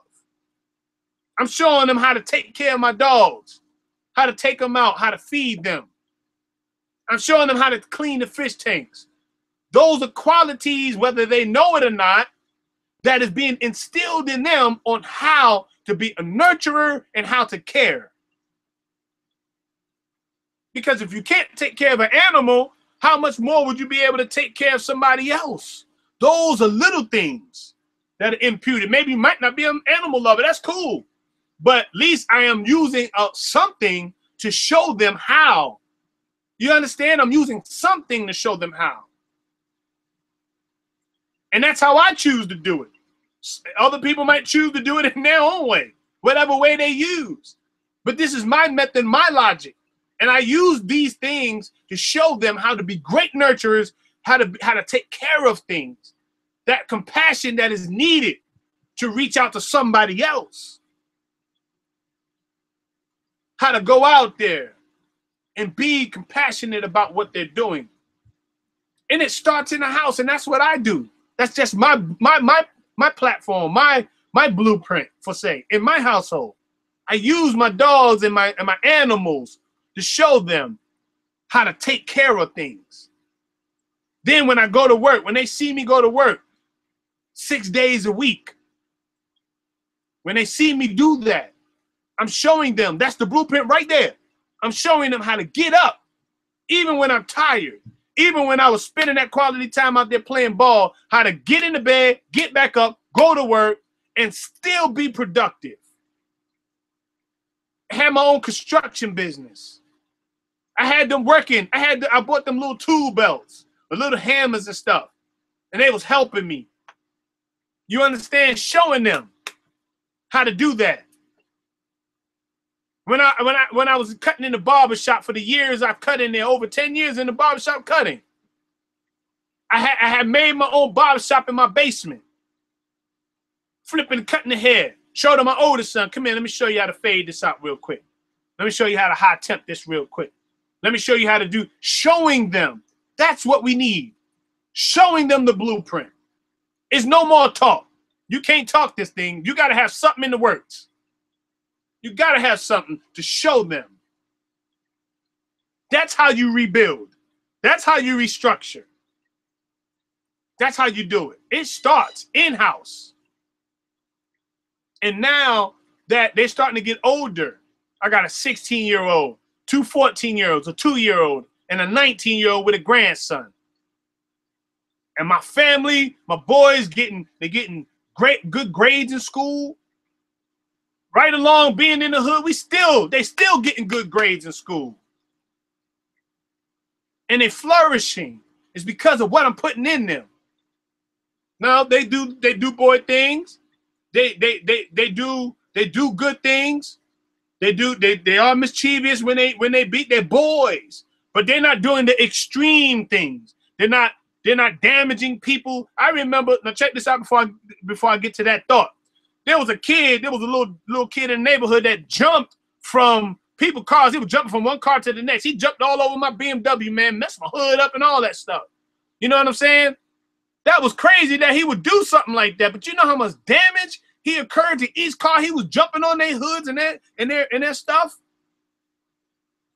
I'm showing them how to take care of my dogs, how to take them out, how to feed them. I'm showing them how to clean the fish tanks. Those are qualities, whether they know it or not, that is being instilled in them on how to be a nurturer and how to care. Because if you can't take care of an animal, how much more would you be able to take care of somebody else? Those are little things that are imputed. Maybe you might not be an animal lover. That's cool. But at least I am using something to show them how. You understand? I'm using something to show them how. And that's how I choose to do it. Other people might choose to do it in their own way, whatever way they use. But this is my method, my logic. And I use these things to show them how to be great nurturers, how to take care of things, that compassion that is needed to reach out to somebody else, how to go out there and be compassionate about what they're doing. And it starts in the house, and that's what I do. That's just my platform, my blueprint for say in my household. I use my dogs and my animals to show them how to take care of things. Then when I go to work, when they see me go to work 6 days a week, when they see me do that, I'm showing them, that's the blueprint right there. I'm showing them how to get up, even when I'm tired, even when I was spending that quality time out there playing ball, how to get in the bed, get back up, go to work, and still be productive. I had my own construction business. I had them working. I bought them little tool belts, the little hammers and stuff, and they was helping me. You understand? Showing them how to do that. When I was cutting in the barbershop for the years I've cut in there, over 10 years in the barbershop cutting, I had made my own barbershop in my basement, flipping and cutting the hair. Showed my oldest son, come here, let me show you how to fade this out real quick. Let me show you how to high temp this real quick. Let me show you how to do, showing them. That's what we need. Showing them the blueprint. It's no more talk. You can't talk this thing. You got to have something in the works. You got to have something to show them. That's how you rebuild. That's how you restructure. That's how you do it. It starts in-house. And now that they're starting to get older, I got a 16-year-old, two 14-year-olds, a 2-year-old, and a 19-year-old with a grandson. And my family, my boys, they're getting good grades in school. Right along being in the hood, they still getting good grades in school. And they're flourishing. It's because of what I'm putting in them. Now they do boy things. They do good things. They are mischievous when they beat their boys, but they're not doing the extreme things. They're not damaging people. I remember, now check this out before I get to that thought. There was a little kid in the neighborhood that jumped from people's cars. He was jumping from one car to the next. He jumped all over my BMW, man, messed my hood up and all that stuff. You know what I'm saying? That was crazy that he would do something like that. But you know how much damage he occurred to each car he was jumping on their hoods and their stuff?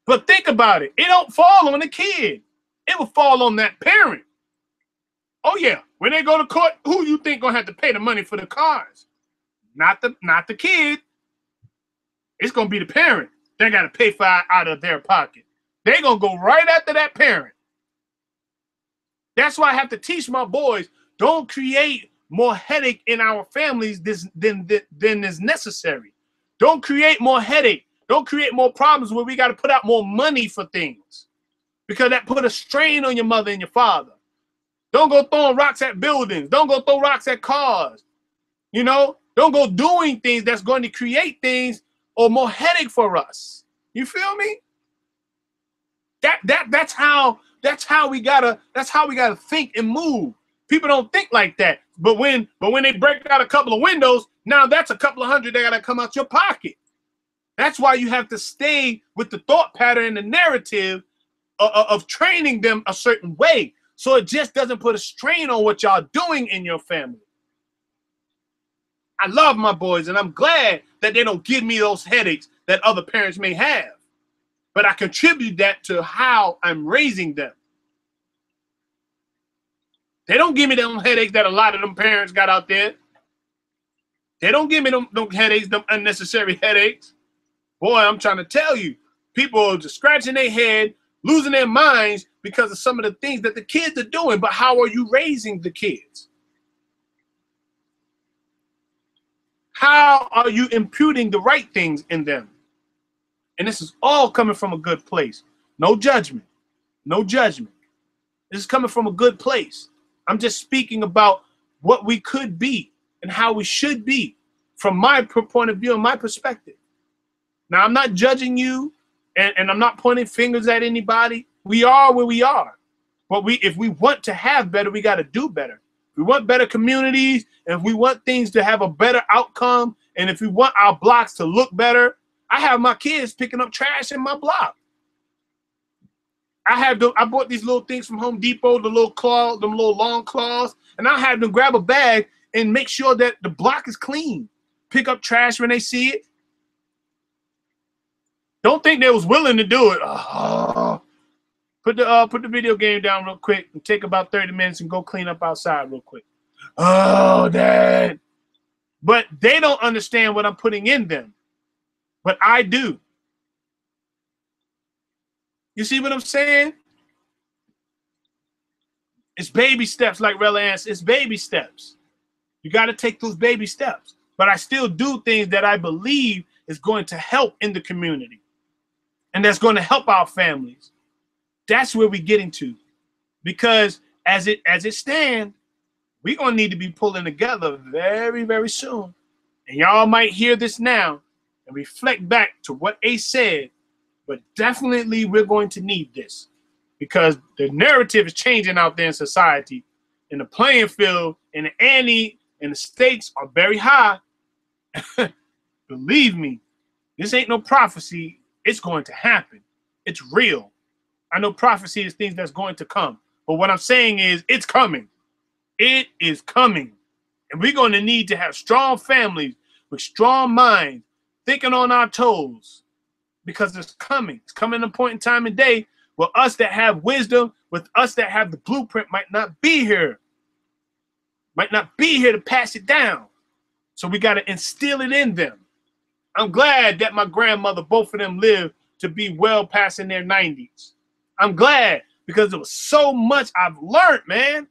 But think about it. It don't fall on the kid. It will fall on that parent. Oh yeah, when they go to court, who you think gonna have to pay the money for the cars? Not the kid. It's gonna be the parent. They gotta pay for it out of their pocket. They're gonna go right after that parent. That's why I have to teach my boys, don't create more headache in our families than is necessary. Don't create more headache. Don't create more problems where we got to put out more money for things, because that put a strain on your mother and your father. Don't go throwing rocks at buildings. Don't go throw rocks at cars. You know, don't go doing things that's going to create things or more headache for us. You feel me? That's how we gotta think and move. People don't think like that. But when they break out a couple of windows, now that's a couple of hundred that gotta come out your pocket. That's why you have to stay with the thought pattern and the narrative of training them a certain way, so it just doesn't put a strain on what y'all doing in your family. I love my boys, and I'm glad that they don't give me those headaches that other parents may have. But I contribute that to how I'm raising them. They don't give me them headaches that a lot of them parents got out there. They don't give me them headaches, them unnecessary headaches. Boy, I'm trying to tell you, people are just scratching their head, losing their minds because of some of the things that the kids are doing. But how are you raising the kids? How are you imputing the right things in them? And this is all coming from a good place. No judgment. No judgment. This is coming from a good place. I'm just speaking about what we could be and how we should be from my point of view and my perspective. Now, I'm not judging you, and I'm not pointing fingers at anybody. We are where we are. But if we want to have better, we got to do better. If we want better communities, and if we want things to have a better outcome, and if we want our blocks to look better, I have my kids picking up trash in my block. I bought these little things from Home Depot, the little claw, them little long claws, and I have them grab a bag and make sure that the block is clean. Pick up trash when they see it. Don't think they was willing to do it. Put the video game down real quick and take about 30 minutes and go clean up outside real quick. Oh, Dad. But they don't understand what I'm putting in them. But I do. You see what I'm saying? It's baby steps, like Rella Ann. It's baby steps. You got to take those baby steps. But I still do things that I believe is going to help in the community. And that's going to help our families. That's where we're getting to. Because as it stands, we're going to need to be pulling together very, very soon. And y'all might hear this now and reflect back to what Ace said. But definitely we're going to need this. Because the narrative is changing out there in society. And the playing field and the ante and the stakes are very high. Believe me, this ain't no prophecy. It's going to happen. It's real. I know prophecy is things that's going to come. But what I'm saying is it's coming. It is coming. And we're going to need to have strong families with strong minds, thinking on our toes. Because it's coming. It's coming at a point in time and day where us that have wisdom, with us that have the blueprint might not be here. Might not be here to pass it down. So we got to instill it in them. I'm glad that my grandmother, both of them lived to be well past in their 90s. I'm glad because there was so much I've learned, man.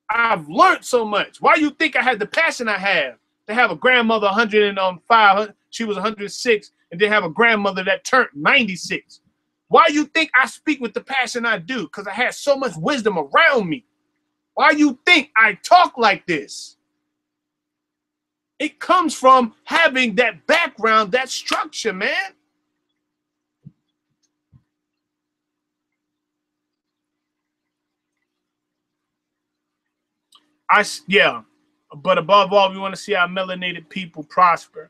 I've learned so much. Why you think I had the passion I have to have a grandmother 105, she was 106, and then have a grandmother that turned 96? Why you think I speak with the passion I do? Because I had so much wisdom around me. Why you think I talk like this? It comes from having that background, that structure, man. Yeah, but above all, we want to see our melanated people prosper.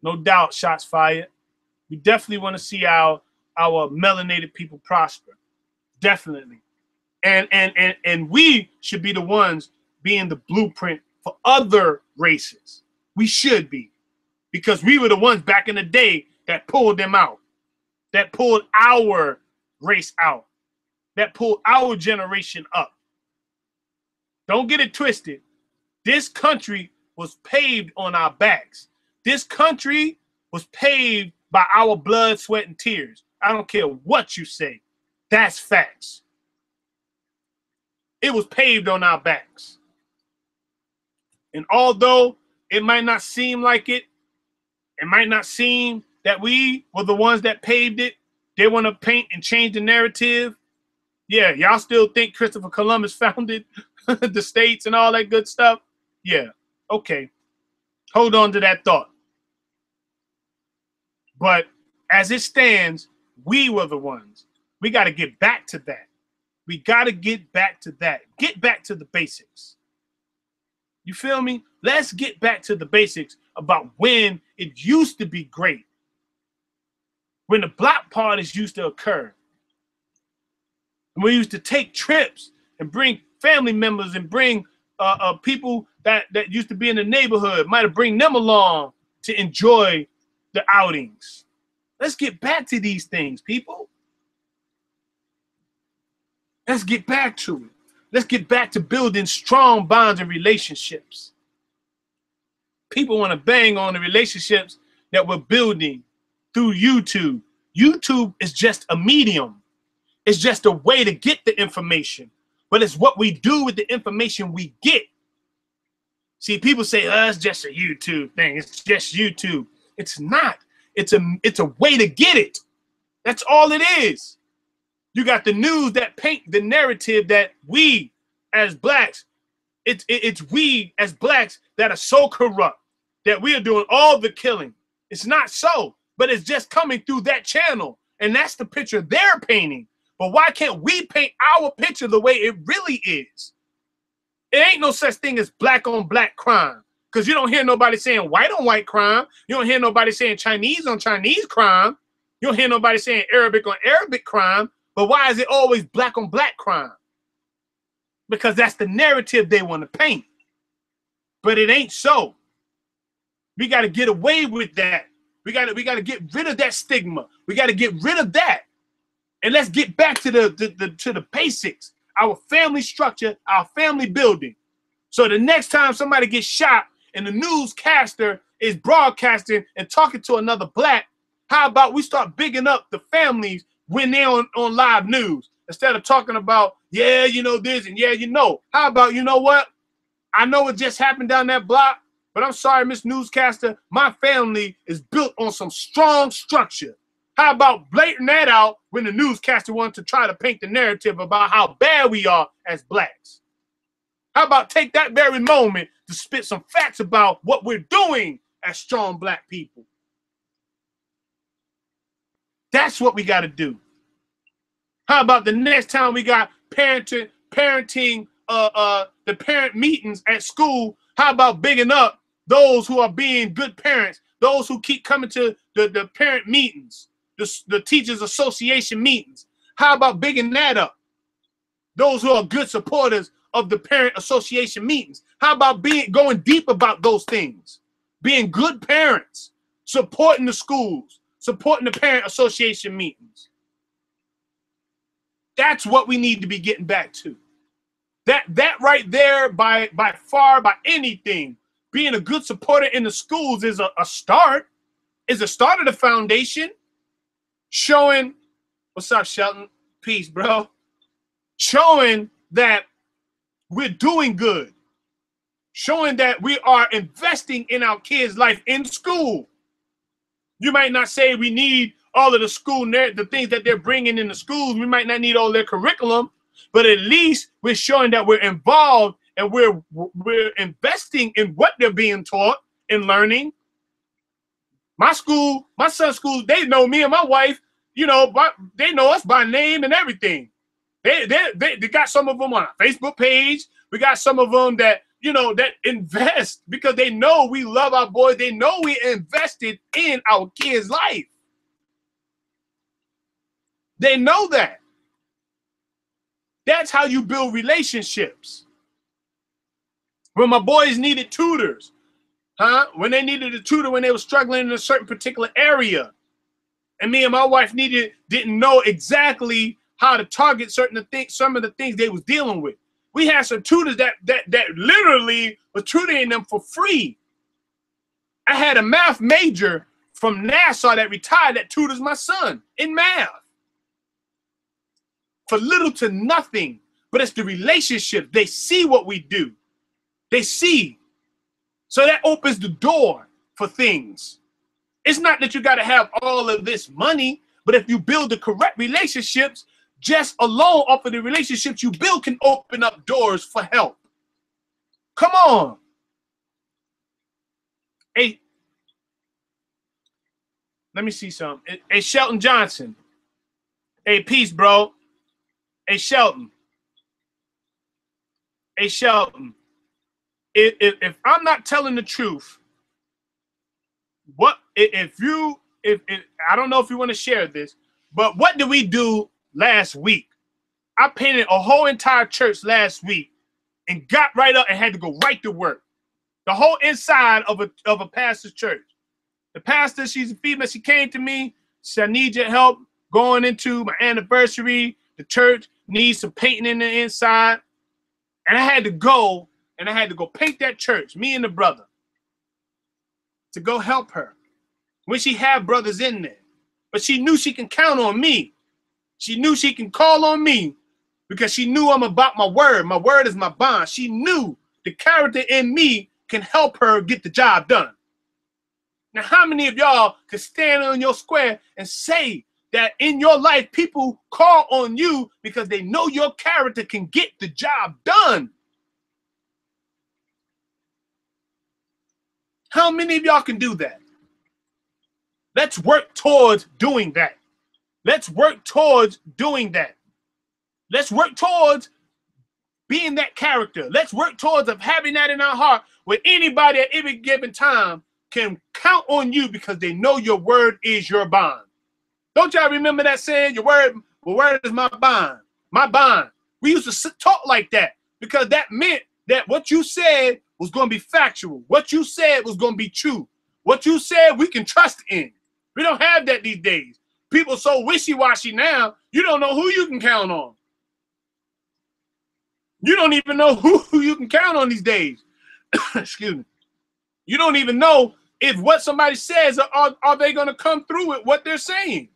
No doubt, shots fired. We definitely want to see our melanated people prosper. Definitely. And we should be the ones being the blueprint for other races. We should be. Because we were the ones back in the day that pulled them out. That pulled our race out. That pulled our generation up. Don't get it twisted. This country was paved on our backs. This country was paved by our blood, sweat, and tears. I don't care what you say. That's facts. It was paved on our backs. And although it might not seem like it, it might not seem that we were the ones that paved it, they want to paint and change the narrative. Yeah, y'all still think Christopher Columbus founded the states and all that good stuff? Yeah, okay. Hold on to that thought. But as it stands, we were the ones. We got to get back to that. We got to get back to that. Get back to the basics. You feel me? Let's get back to the basics about when it used to be great. When the block parties used to occur. And we used to take trips and bring family members and bring people that used to be in the neighborhood, might have bring them along to enjoy the outings. Let's get back to these things, people. Let's get back to it. Let's get back to building strong bonds and relationships. People want to bang on the relationships that we're building through YouTube. YouTube is just a medium. It's just a way to get the information. But it's what we do with the information we get. See, people say, oh, it's just a YouTube thing. It's just YouTube. It's not. It's a way to get it. That's all it is. You got the news that paint the narrative that we as blacks, it's we as blacks that are so corrupt that we are doing all the killing. It's not so, but it's just coming through that channel. And that's the picture they're painting. But why can't we paint our picture the way it really is? It ain't no such thing as black on black crime, because you don't hear nobody saying white on white crime. You don't hear nobody saying Chinese on Chinese crime. You don't hear nobody saying Arabic on Arabic crime. But why is it always black on black crime? Because that's the narrative they want to paint. But it ain't so. We got to get away with that. We got to get rid of that stigma. We got to get rid of that. And let's get back to the basics. Our family structure, our family building. So the next time somebody gets shot and the newscaster is broadcasting and talking to another black, how about we start bigging up the families when they're on live news instead of talking about, yeah, you know this and yeah, you know. How about, you know what? I know it just happened down that block, but I'm sorry, Miss Newscaster, my family is built on some strong structure. How about blatantly that out when the newscaster wants to try to paint the narrative about how bad we are as blacks? How about take that very moment to spit some facts about what we're doing as strong black people? That's what we got to do. How about the next time we got parenting, the parent meetings at school? How about bigging up those who are being good parents, those who keep coming to the parent meetings, the teachers association meetings? How about bigging that up? Those who are good supporters of the parent association meetings. How about going deep about those things? Being good parents, supporting the schools, supporting the parent association meetings. That's what we need to be getting back to. That right there, by far, by anything, being a good supporter in the schools is a start. Is a start of the foundation. Showing, what's up, Shelton? Peace, bro. Showing that we're doing good. Showing that we are investing in our kids' life in school. You might not say we need all of the school, the things that they're bringing in the schools. We might not need all their curriculum, but at least we're showing that we're involved and we're investing in what they're being taught and learning. My school, my son's school, they know me and my wife, you know, but they know us by name and everything. They got some of them on our Facebook page. We got some of them that, you know, that invest because they know we love our boys. They know we invested in our kids' life. They know that. That's how you build relationships. When my boys needed tutors, when they needed a tutor when they were struggling in a certain particular area, and me and my wife didn't know exactly how to target some of the things they was dealing with. We had some tutors that literally was tutoring them for free. I had a math major from Nassau that retired that tutors my son in math. For little to nothing, but it's the relationship. They see what we do. They see. So that opens the door for things. It's not that you got to have all of this money, but if you build the correct relationships, just alone off of the relationships you build can open up doors for help. Come on. Hey, let me see something. Hey, Shelton Johnson. Hey, peace, bro. Hey, Shelton. Hey, Shelton. If I'm not telling the truth, if I don't know if you want to share this, but what did we do last week? I painted a whole entire church last week and got right up and had to go right to work. The whole inside of a pastor's church. The pastor, she's a female. She came to me. She said, I need your help going into my anniversary. The church needs some painting in the inside. And I had to go paint that church, me and the brother, to go help her when she had brothers in there. But she knew she can count on me. She knew she can call on me because she knew I'm about my word. My word is my bond. She knew the character in me can help her get the job done. Now, how many of y'all can stand on your square and say that in your life, people call on you because they know your character can get the job done? How many of y'all can do that? Let's work towards doing that. Let's work towards doing that. Let's work towards being that character. Let's work towards of having that in our heart where anybody at any given time can count on you because they know your word is your bond. Don't y'all remember that saying, your word is my bond, my bond. We used to talk like that because that meant that what you said was going to be factual. What you said was going to be true. What you said we can trust in. We don't have that these days. People so wishy-washy now, you don't know who you can count on. You don't even know who you can count on these days. Excuse me. You don't even know if what somebody says, are they going to come through with what they're saying?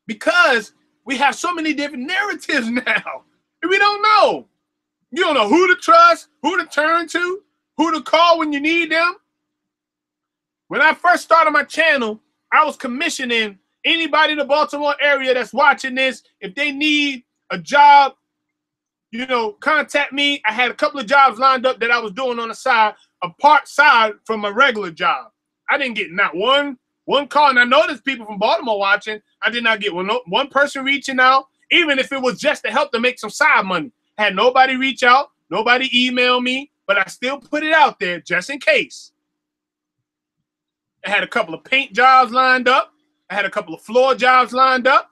Because we have so many different narratives now. And we don't know. You don't know who to trust, who to turn to, who to call when you need them. When I first started my channel, I was commissioning anybody in the Baltimore area that's watching this. If they need a job, you know, contact me. I had a couple of jobs lined up that I was doing on the side, a part side from a regular job. I didn't get not one call. And I know there's people from Baltimore watching. I did not get one person reaching out, even if it was just to help to make some side money. I had nobody reach out, nobody email me, but I still put it out there just in case. I had a couple of paint jobs lined up. I had a couple of floor jobs lined up.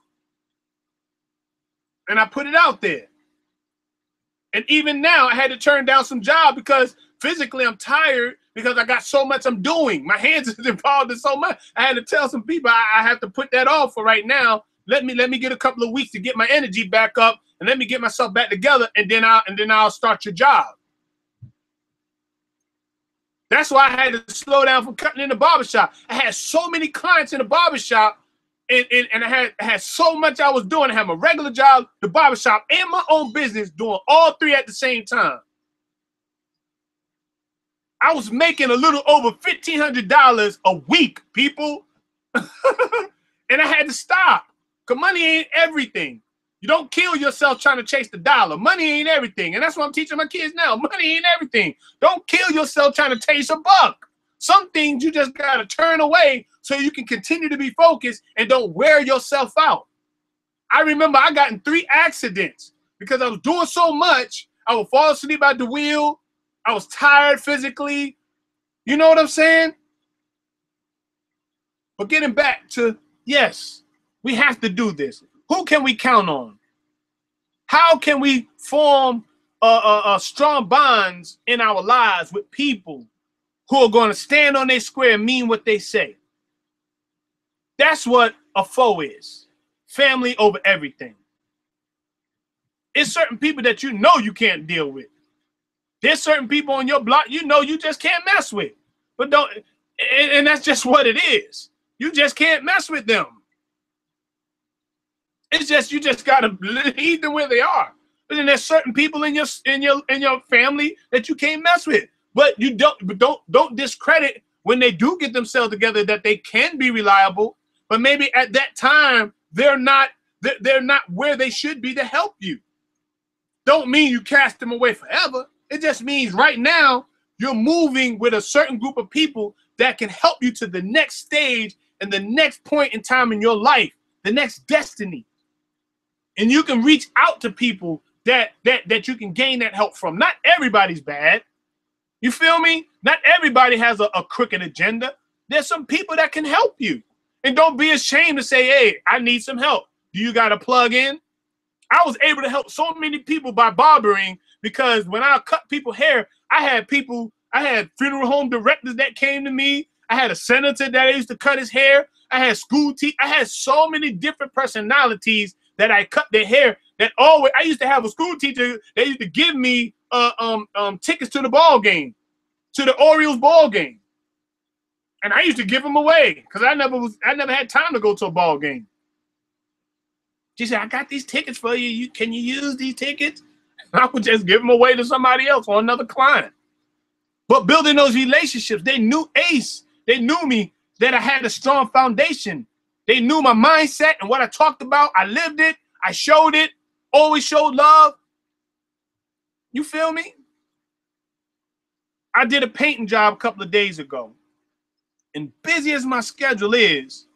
And I put it out there. And even now, I had to turn down some jobs because physically I'm tired because I got so much I'm doing. My hands is involved in so much. I had to tell some people I have to put that off for right now. Let me get a couple of weeks to get my energy back up and let me get myself back together, and then I'll start your job. That's why I had to slow down from cutting in the barbershop. I had so many clients in the barbershop, and I had so much I was doing. I had my regular job, the barbershop, and my own business, doing all three at the same time. I was making a little over $1,500 a week, people. And I had to stop because money ain't everything. You don't kill yourself trying to chase the dollar. Money ain't everything. And that's what I'm teaching my kids now. Money ain't everything. Don't kill yourself trying to chase a buck. Some things you just got to turn away so you can continue to be focused and don't wear yourself out. I remember I got in 3 accidents because I was doing so much. I would fall asleep at the wheel. I was tired physically. You know what I'm saying? But getting back to, yes, we have to do this. Who can we count on? How can we form strong bonds in our lives with people who are going to stand on their square and mean what they say? That's what a foe is. Family over everything. It's certain people that you know you can't deal with. There's certain people on your block you know you just can't mess with. But don't, and that's just what it is. You just can't mess with them. It's just you just gotta leave them where they are. But then there's certain people in your family that you can't mess with. But you don't discredit when they do get themselves together that they can be reliable. But maybe at that time they're not where they should be to help you. Don't mean you cast them away forever. It just means right now you're moving with a certain group of people that can help you to the next stage and the next point in time in your life, the next destiny. And you can reach out to people that you can gain that help from. Not everybody's bad. You feel me? Not everybody has a crooked agenda. There's some people that can help you. And don't be ashamed to say, hey, I need some help. Do you got a plug in? I was able to help so many people by barbering because when I cut people's hair, I had funeral home directors that came to me. I had a senator that used to cut his hair. I had school teachers. I had so many different personalities that I cut their hair. That always, I used to have a school teacher that used to give me tickets to the ball game, to the Orioles ball game, and I used to give them away because I never had time to go to a ball game. She said, "I got these tickets for you. Can you use these tickets?" And I would just give them away to somebody else or another client. But building those relationships, they knew Ace. They knew me, that I had a strong foundation. They knew my mindset and what I talked about. I lived it. I showed it. Always showed love. You feel me? I did a painting job a couple of days ago. And busy as my schedule is,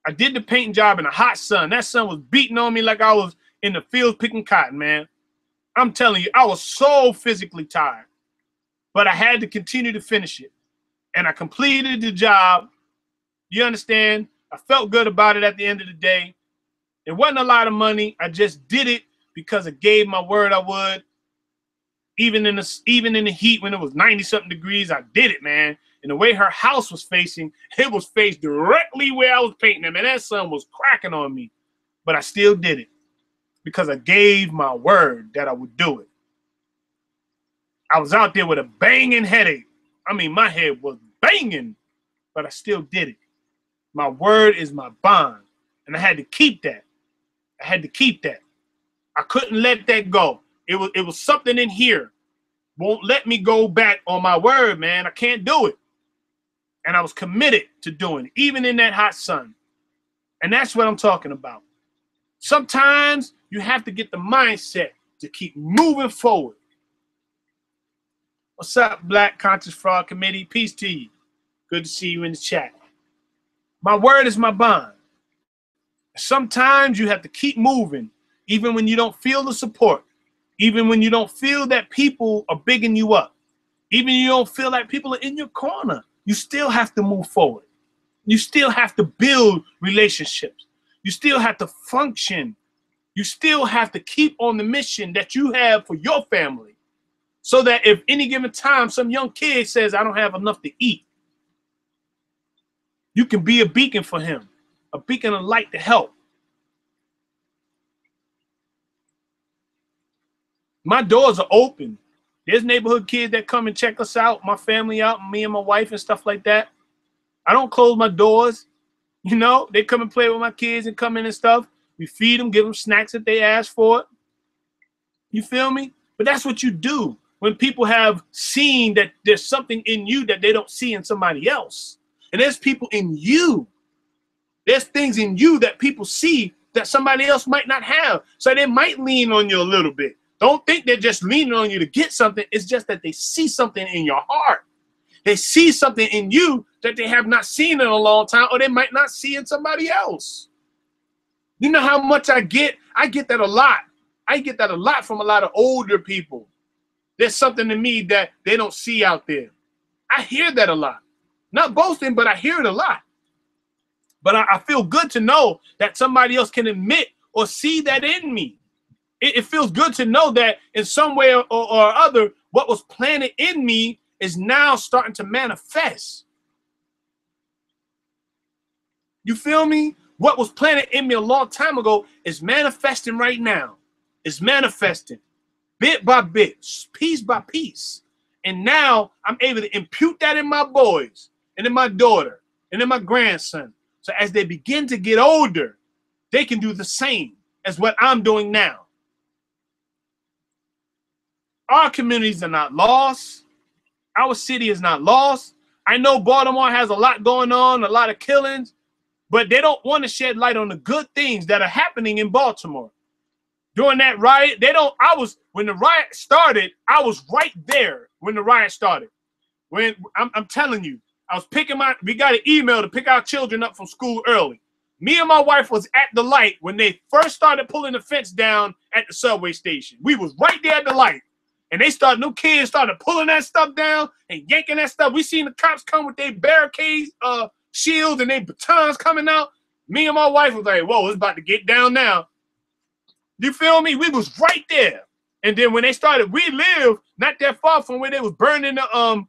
I did the painting job in the hot sun. That sun was beating on me like I was in the fields picking cotton, man. I'm telling you, I was so physically tired, but I had to continue to finish it. And I completed the job. You understand? I felt good about it at the end of the day. It wasn't a lot of money. I just did it because I gave my word I would. Even in the heat when it was 90-something degrees, I did it, man. And the way her house was facing, it was faced directly where I was painting them. And that sun was cracking on me. But I still did it because I gave my word that I would do it. I was out there with a banging headache. I mean, my head was banging, but I still did it. My word is my bond. And I had to keep that. I had to keep that. I couldn't let that go. It was something in here. Won't let me go back on my word, man. I can't do it. And I was committed to doing it, even in that hot sun. And that's what I'm talking about. Sometimes you have to get the mindset to keep moving forward. What's up, Black Conscious Fraud Committee? Peace to you. Good to see you in the chat. My word is my bond. Sometimes you have to keep moving, even when you don't feel the support, even when you don't feel that people are bigging you up, even when you don't feel like people are in your corner. You still have to move forward. You still have to build relationships. You still have to function. You still have to keep on the mission that you have for your family, so that if any given time some young kid says, I don't have enough to eat, you can be a beacon for him, a beacon of light to help. My doors are open. There's neighborhood kids that come and check us out, my family out, me and my wife and stuff like that. I don't close my doors. You know, they come and play with my kids and come in and stuff. We feed them, give them snacks if they ask for it. You feel me? But that's what you do when people have seen that there's something in you that they don't see in somebody else. And there's people in you. There's things in you that people see that somebody else might not have. So they might lean on you a little bit. Don't think they're just leaning on you to get something. It's just that they see something in your heart. They see something in you that they have not seen in a long time, or they might not see in somebody else. You know how much I get? I get that a lot. I get that a lot from a lot of older people. There's something in me that they don't see out there. I hear that a lot. Not boasting, but I hear it a lot. But I feel good to know that somebody else can admit or see that in me. It feels good to know that in some way or other, what was planted in me is now starting to manifest. You feel me? What was planted in me a long time ago is manifesting right now. It's manifesting bit by bit, piece by piece. And now I'm able to impute that in my boys and in my daughter and in my grandson. So as they begin to get older, they can do the same as what I'm doing now. Our communities are not lost. Our city is not lost. I know Baltimore has a lot going on, a lot of killings, but they don't want to shed light on the good things that are happening in Baltimore. During that riot, when the riot started, I was right there when the riot started. When I'm telling you, I was we got an email to pick our children up from school early. Me and my wife was at the light when they first started pulling the fence down at the subway station. We was right there at the light. And new kids started pulling that stuff down and yanking that stuff. We seen the cops come with their barricades, shields, and their batons coming out. Me and my wife was like, whoa, it's about to get down now. You feel me? We was right there. And then when they started, we lived not that far from where they was burning the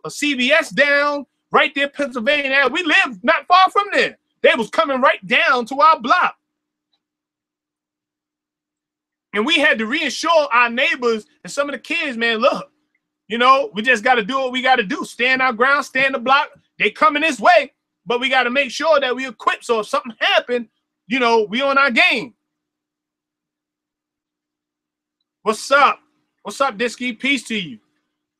CVS down, right there, Pennsylvania. We lived not far from there. They was coming right down to our block. And we had to reassure our neighbors and some of the kids, man, look, you know, we just got to do what we got to do. Stand our ground, stand the block. They coming this way, but we got to make sure that we equipped. So if something happened, you know, we on our game. What's up? What's up, Disky? Peace to you.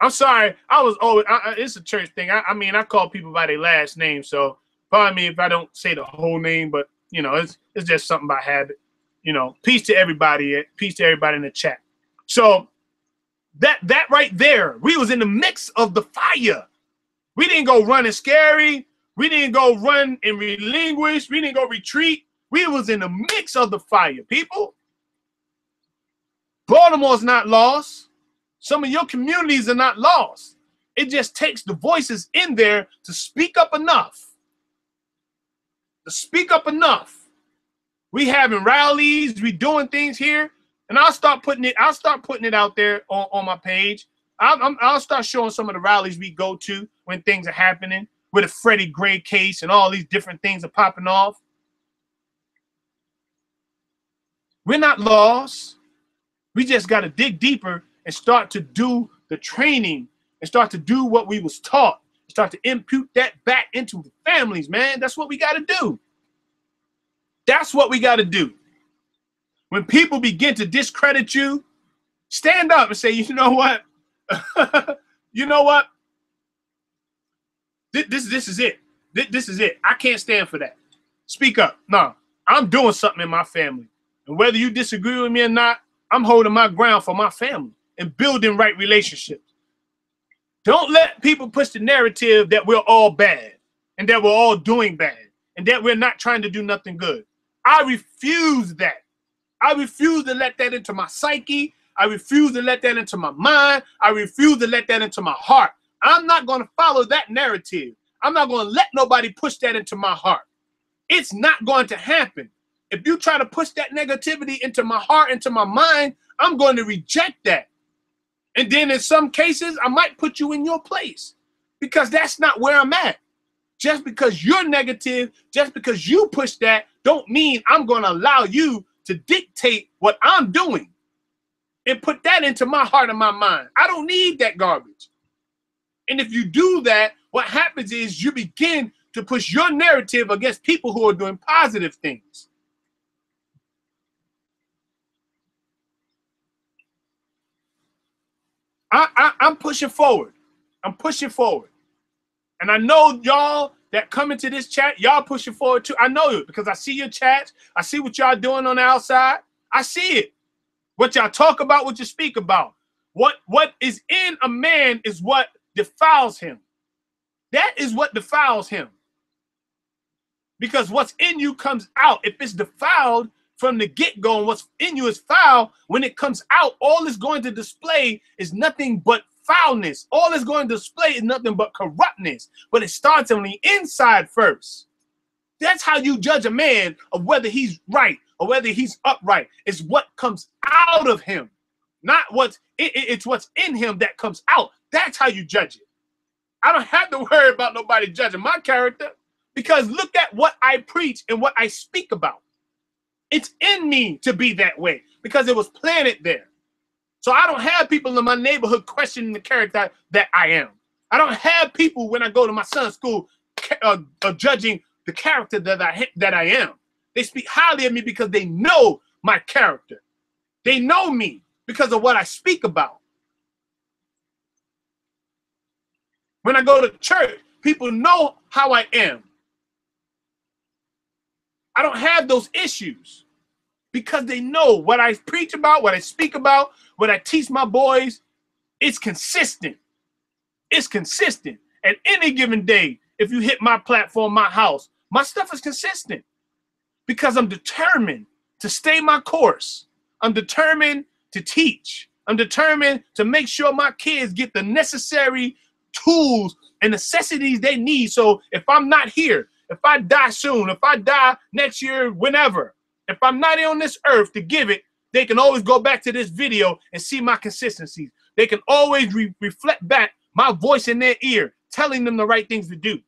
I'm sorry. It's a church thing. I mean, I call people by their last name. So pardon me if I don't say the whole name, but, you know, it's just something by habit. You know, peace to everybody. Peace to everybody in the chat. So that right there, we was in the mix of the fire. We didn't go running scary. We didn't go run and relinquish. We didn't go retreat. We was in the mix of the fire, people. Baltimore's not lost. Some of your communities are not lost. It just takes the voices in there to speak up enough. To speak up enough. We having rallies, we doing things here, and I'll start putting it out there on my page. I'll start showing some of the rallies we go to when things are happening, with a Freddie Gray case and all these different things are popping off. We're not lost. We just got to dig deeper and start to do the training and start to do what we was taught. Start to impute that back into the families, man. That's what we got to do. That's what we got to do. When people begin to discredit you, stand up and say, you know what? You know what? This is it. This is it. I can't stand for that. Speak up. No, I'm doing something in my family. And whether you disagree with me or not, I'm holding my ground for my family and building right relationships. Don't let people push the narrative that we're all bad and that we're all doing bad and that we're not trying to do nothing good. I refuse that. I refuse to let that into my psyche. I refuse to let that into my mind. I refuse to let that into my heart. I'm not going to follow that narrative. I'm not going to let nobody push that into my heart. It's not going to happen. If you try to push that negativity into my heart, into my mind, I'm going to reject that. And then in some cases, I might put you in your place because that's not where I'm at. Just because you're negative, just because you push that, don't mean I'm going to allow you to dictate what I'm doing and put that into my heart and my mind. I don't need that garbage. And if you do that, what happens is you begin to push your narrative against people who are doing positive things. I'm pushing forward. I'm pushing forward. And I know y'all that come into this chat, y'all pushing forward too. I know it because I see your chats. I see what y'all doing on the outside. I see it. What y'all talk about, what you speak about. What is in a man is what defiles him. That is what defiles him. Because what's in you comes out. If it's defiled from the get-go and what's in you is foul, when it comes out, all it's going to display is nothing but foulness. All it's going to display is nothing but corruptness. But it starts on the inside first. That's how you judge a man of whether he's right or whether he's upright. It's what comes out of him. Not it's what's in him that comes out. That's how you judge it. I don't have to worry about nobody judging my character because look at what I preach and what I speak about. It's in me to be that way because it was planted there. So I don't have people in my neighborhood questioning the character that I am. I don't have people when I go to my son's school judging the character that I am. They speak highly of me because they know my character. They know me because of what I speak about. When I go to church, people know how I am. I don't have those issues because they know what I preach about, what I speak about, what I teach my boys. It's consistent. It's consistent. At any given day, if you hit my platform, my house, my stuff is consistent because I'm determined to stay my course. I'm determined to teach. I'm determined to make sure my kids get the necessary tools and necessities they need. So if I'm not here, if I die soon, if I die next year, whenever, if I'm not on this earth to give it, they can always go back to this video and see my consistencies. They can always reflect back my voice in their ear, telling them the right things to do.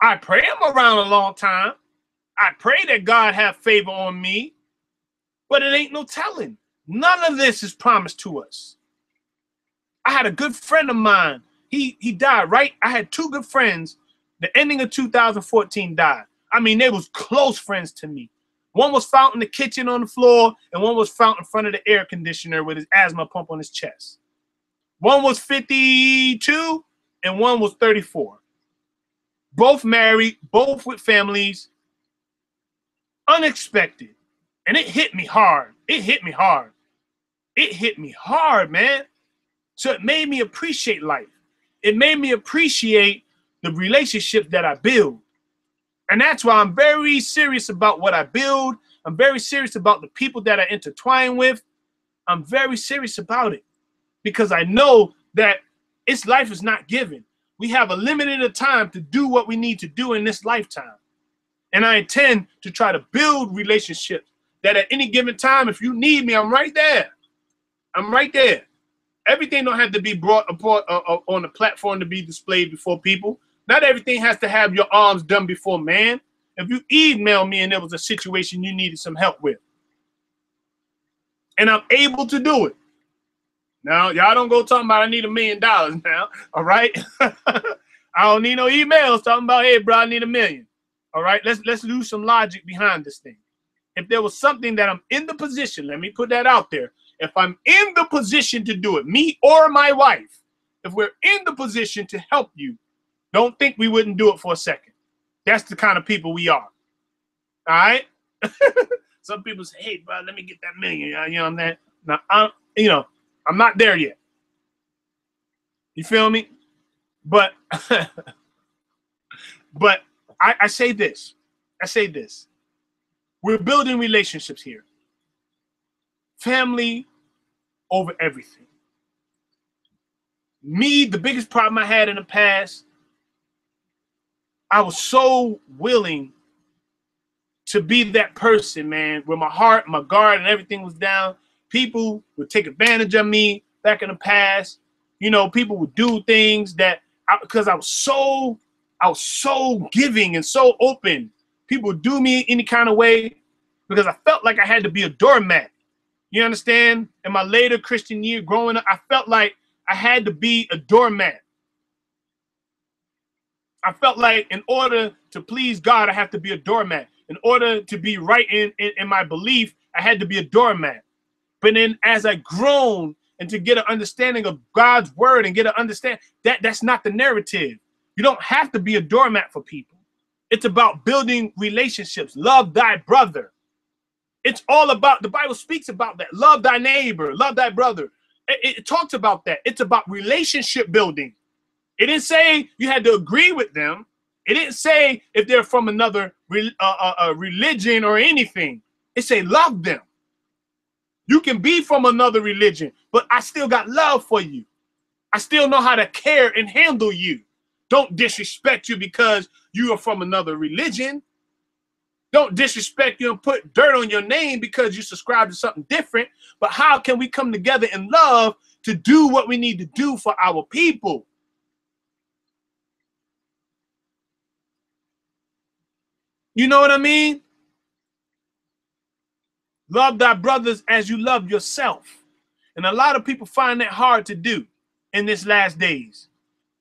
I pray I'm around a long time. I pray that God have favor on me, but it ain't no telling. None of this is promised to us. I had a good friend of mine. He died, right? I had two good friends. The ending of 2014 died. I mean, they was close friends to me. One was found in the kitchen on the floor, and one was found in front of the air conditioner with his asthma pump on his chest. One was 52, and one was 34. Both married, both with families. Unexpected. And it hit me hard. It hit me hard. It hit me hard, man. So it made me appreciate life. It made me appreciate the relationships that I build. And that's why I'm very serious about what I build. I'm very serious about the people that I intertwine with. I'm very serious about it because I know that life is not given. We have a limited time to do what we need to do in this lifetime. And I intend to try to build relationships that at any given time, if you need me, I'm right there. I'm right there. Everything don't have to be brought on the platform to be displayed before people. Not everything has to have your arms done before man. If you email me and there was a situation you needed some help with, and I'm able to do it. Now, y'all don't go talking about I need $1 million now, all right? I don't need no emails talking about, hey, bro, I need $1 million. All right, let's lose some logic behind this thing. If there was something that I'm in the position, let me put that out there. If I'm in the position to do it, me or my wife, if we're in the position to help you, don't think we wouldn't do it for a second. That's the kind of people we are. All right? Some people say, hey, bro, let me get that $1 million. You know what I'm saying? Now, I'm not there yet. You feel me? But but I say this. We're building relationships here. Family over everything. Me, the biggest problem I had in the past, I was so willing to be that person, man, where my heart, my guard, and everything was down. People would take advantage of me back in the past. You know, people would do things that because I was so giving and so open. People would do me any kind of way because I felt like I had to be a doormat. You understand? In my later Christian year growing up, I felt like I had to be a doormat. I felt like in order to please God, I have to be a doormat. In order to be right in my belief, I had to be a doormat. But then as I grown and to get an understanding of God's word and get an understanding, that's not the narrative. You don't have to be a doormat for people. It's about building relationships. Love thy brother. It's all about, the Bible speaks about that. Love thy neighbor, love thy brother. It talks about that. It's about relationship building. It didn't say you had to agree with them. It didn't say if they're from another religion or anything. It say love them. You can be from another religion, but I still got love for you. I still know how to care and handle you. Don't disrespect you because you are from another religion. Don't disrespect you and put dirt on your name because you subscribe to something different. But how can we come together in love to do what we need to do for our people? You know what I mean? Love thy brothers as you love yourself. And a lot of people find that hard to do in this last days.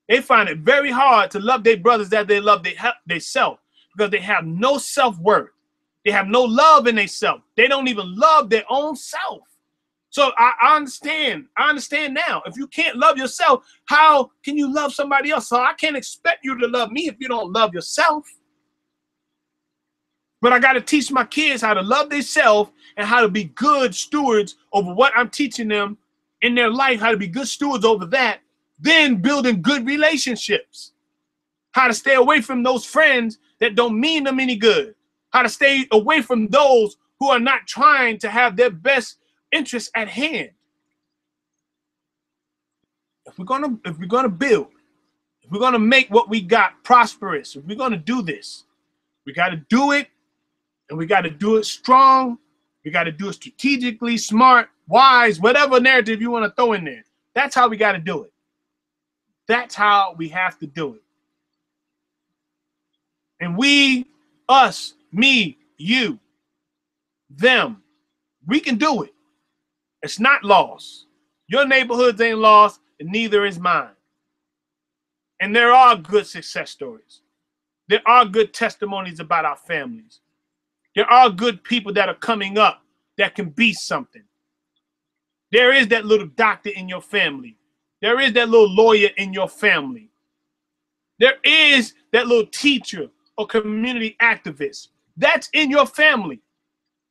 They find it very hard to love their brothers as they love themselves because they have no self-worth. They have no love in themselves. They don't even love their own self. So I understand. I understand now. If you can't love yourself, how can you love somebody else? So I can't expect you to love me if you don't love yourself. But I got to teach my kids how to love themselves and how to be good stewards over what I'm teaching them in their life, how to be good stewards over that, then building good relationships, how to stay away from those friends that don't mean them any good, how to stay away from those who are not trying to have their best interests at hand. If we're gonna build, if we're gonna make what we got prosperous, if we're gonna do this, we got to do it, and we got to do it strong. We got to do it strategically, smart, wise, whatever narrative you want to throw in there. That's how we got to do it. That's how we have to do it. And we, us, me, you, them, we can do it. It's not lost. Your neighborhoods ain't lost, and neither is mine. And there are good success stories. There are good testimonies about our families. There are good people that are coming up that can be something. There is that little doctor in your family. There is that little lawyer in your family. There is that little teacher or community activist. That's in your family.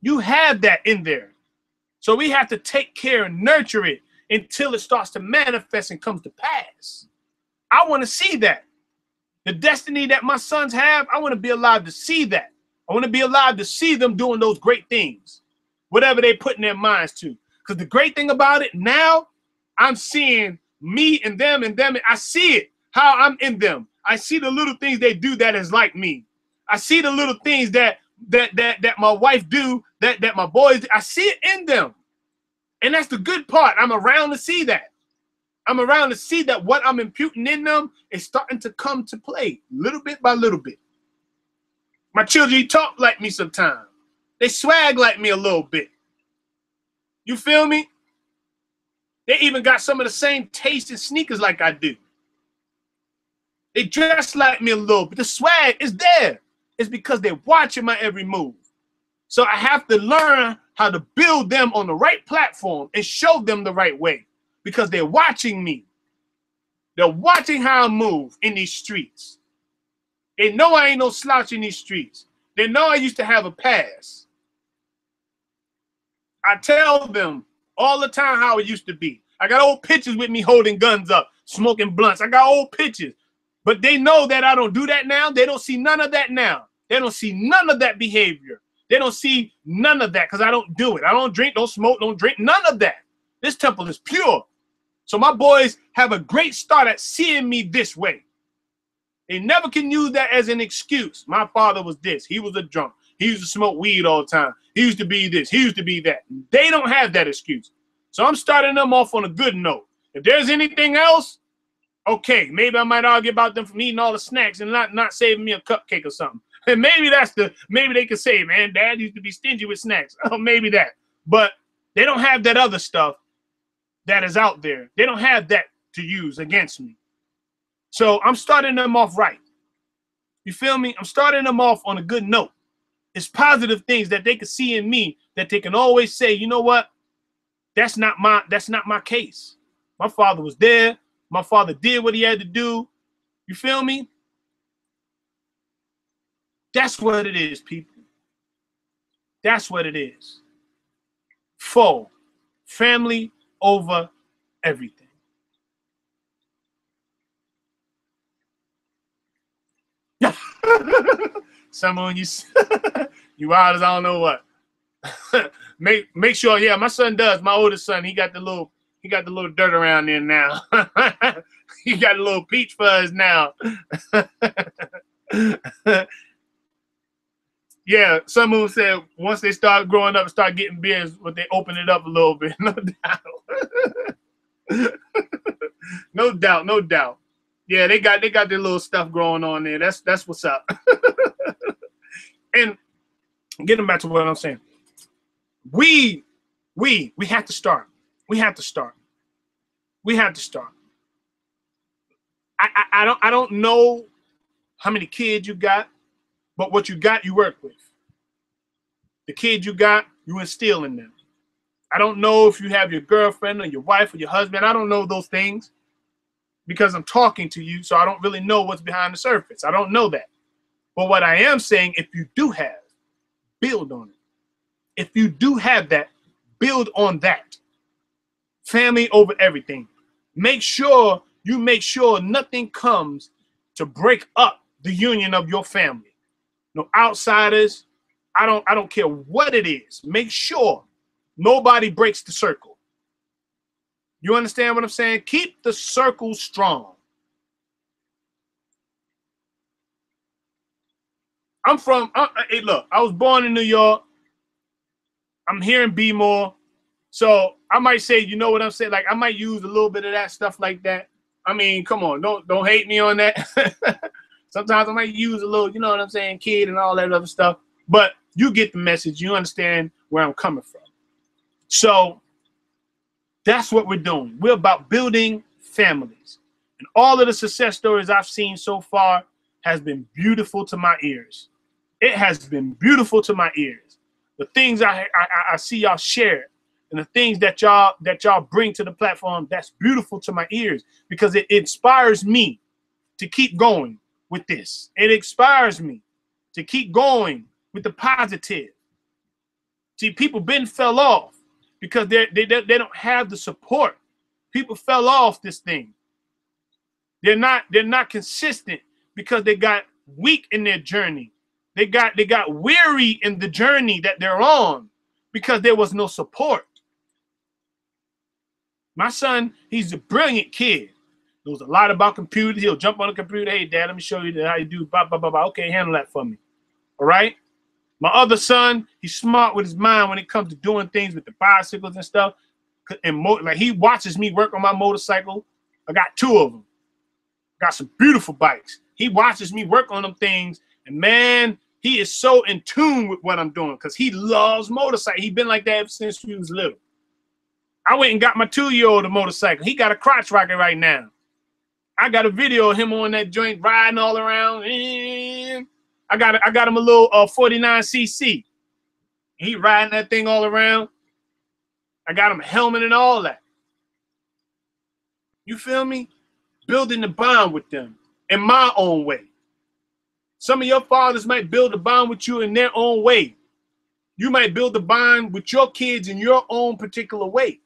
You have that in there. So we have to take care and nurture it until it starts to manifest and comes to pass. I want to see that. The destiny that my sons have, I want to be alive to see that. I want to be alive to see them doing those great things, whatever they put in their minds to. Because the great thing about it now, I'm seeing me and them and them. I see it, how I'm in them. I see the little things they do that is like me. I see the little things that my wife do, that my boys do. I see it in them. And that's the good part. I'm around to see that. I'm around to see that what I'm imputing in them is starting to come to play little bit by little bit. My children talk like me sometimes. They swag like me a little bit. You feel me? They even got some of the same taste in sneakers like I do. They dress like me a little bit. The swag is there. It's because they're watching my every move. So I have to learn how to build them on the right platform and show them the right way because they're watching me. They're watching how I move in these streets. They know I ain't no slouch in these streets. They know I used to have a past. I tell them all the time how it used to be. I got old pictures with me holding guns up, smoking blunts. I got old pictures. But they know that I don't do that now. They don't see none of that now. They don't see none of that behavior. They don't see none of that because I don't do it. I don't drink, don't smoke, don't drink, none of that. This temple is pure. So my boys have a great start at seeing me this way. They never can use that as an excuse. My father was this. He was a drunk. He used to smoke weed all the time. He used to be this. He used to be that. They don't have that excuse. So I'm starting them off on a good note. If there's anything else, okay, maybe I might argue about them from eating all the snacks and not saving me a cupcake or something. And maybe maybe they could say, man, Dad used to be stingy with snacks. Oh, maybe that. But they don't have that other stuff that is out there. They don't have that to use against me. So I'm starting them off right. You feel me? I'm starting them off on a good note. It's positive things that they can see in me that they can always say, you know what? That's not my case. My father was there. My father did what he had to do. You feel me? That's what it is, people. That's what it is. Family over everything. Someone you out as I don't know what. make sure, yeah, my son does. My oldest son, he got the little dirt around there now. He got a little peach fuzz now. Yeah, someone said once they start growing up and start getting beards, but they open it up a little bit. No doubt. No doubt, no doubt. Yeah, they got their little stuff growing on there. That's what's up. And getting back to what I'm saying, we have to start. We have to start. We have to start. I don't know how many kids you got, but what you got, you work with. The kids you got, you instill in them. I don't know if you have your girlfriend or your wife or your husband. I don't know those things because I'm talking to you, so I don't really know what's behind the surface. I don't know that. But what I am saying, if you do have, build on it. If you do have that, build on that. Family over everything. Make sure nothing comes to break up the union of your family. No outsiders. I don't care what it is. Make sure nobody breaks the circle. You understand what I'm saying? Keep the circle strong. Hey, look, I was born in New York. I'm here in B-More. So I might say, you know what I'm saying? Like I might use a little bit of that stuff like that. I mean, come on, don't hate me on that. Sometimes I might use a little, you know what I'm saying, kid and all that other stuff. But you get the message. You understand where I'm coming from. So that's what we're doing. We're about building families. And all of the success stories I've seen so far has been beautiful to my ears. It has been beautiful to my ears. The things I see y'all share and the things that y'all bring to the platform, that's beautiful to my ears because it inspires me to keep going with this. It inspires me to keep going with the positive. See, people fell off because they don't have the support. People fell off this thing. They're not consistent because they got weak in their journey. They got weary in the journey that they're on because there was no support. My son, he's a brilliant kid. Knows a lot about computers. He'll jump on the computer. Hey, Dad, let me show you how you do blah, blah, blah, blah. Okay, handle that for me. All right? My other son, he's smart with his mind when it comes to doing things with the bicycles and stuff. And like he watches me work on my motorcycle. I got 2 of them. Got some beautiful bikes. He watches me work on them things. And man, he is so in tune with what I'm doing because he loves motorcycles. He's been like that ever since he was little. I went and got my 2-year-old a motorcycle. He got a crotch rocket right now. I got a video of him on that joint riding all around. And I got him a little 49cc. He riding that thing all around. I got him a helmet and all that. You feel me? Building the bond with them in my own way. Some of your fathers might build a bond with you in their own way. You might build a bond with your kids in your own particular way.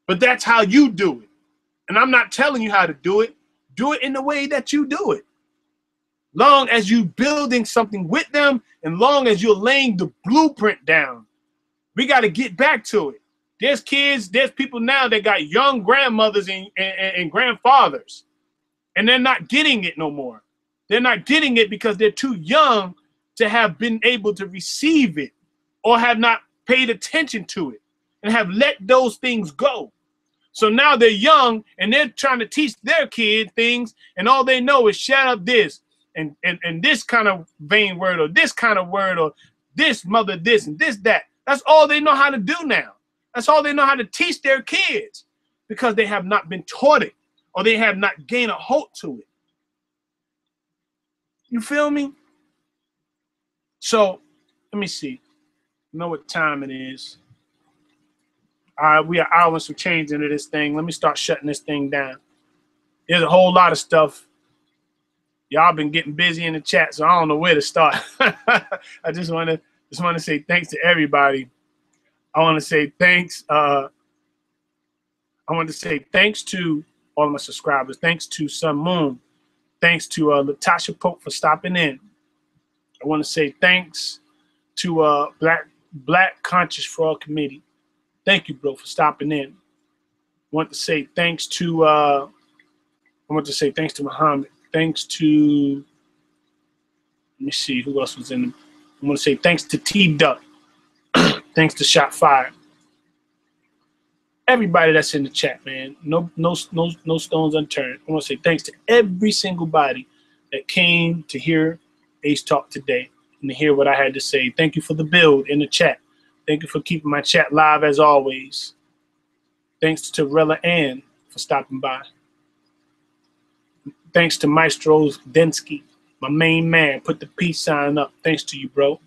But that's how you do it. And I'm not telling you how to do it. Do it in the way that you do it. Long as you building something with them and long as you're laying the blueprint down. We got to get back to it. There's kids, there's people now that got young grandmothers and grandfathers. And they're not getting it no more. They're not getting it because they're too young to have been able to receive it or have not paid attention to it and have let those things go. So now they're young and they're trying to teach their kid things and all they know is shut up this and this kind of vain word or this kind of word or this mother this and this that. That's all they know how to do now. That's all they know how to teach their kids because they have not been taught it or they have not gained a hold to it. You feel me? So let me see. You know what time it is. We are hours from change into this thing. Let me start shutting this thing down. There's a whole lot of stuff. Y'all been getting busy in the chat, so I don't know where to start. I just want to say thanks to everybody. I want to say thanks. I want to say thanks to all of my subscribers. Thanks to Sun Moon. Thanks to Latasha Pope for stopping in. I want to say thanks to Black Conscious Fraud Committee. Thank you, bro, for stopping in. I want to say thanks to Muhammad. Thanks to, let me see who else was in them. I want to say thanks to T-Duck. Thanks to Shot Fire. Everybody that's in the chat, man. No stones unturned. I want to say thanks to every single body that came to hear Ace Talk today and to hear what I had to say. Thank you for the build in the chat. Thank you for keeping my chat live as always. Thanks to Rella Ann for stopping by. Thanks to Maestro Densky, my main man. Put the peace sign up. Thanks to you, bro.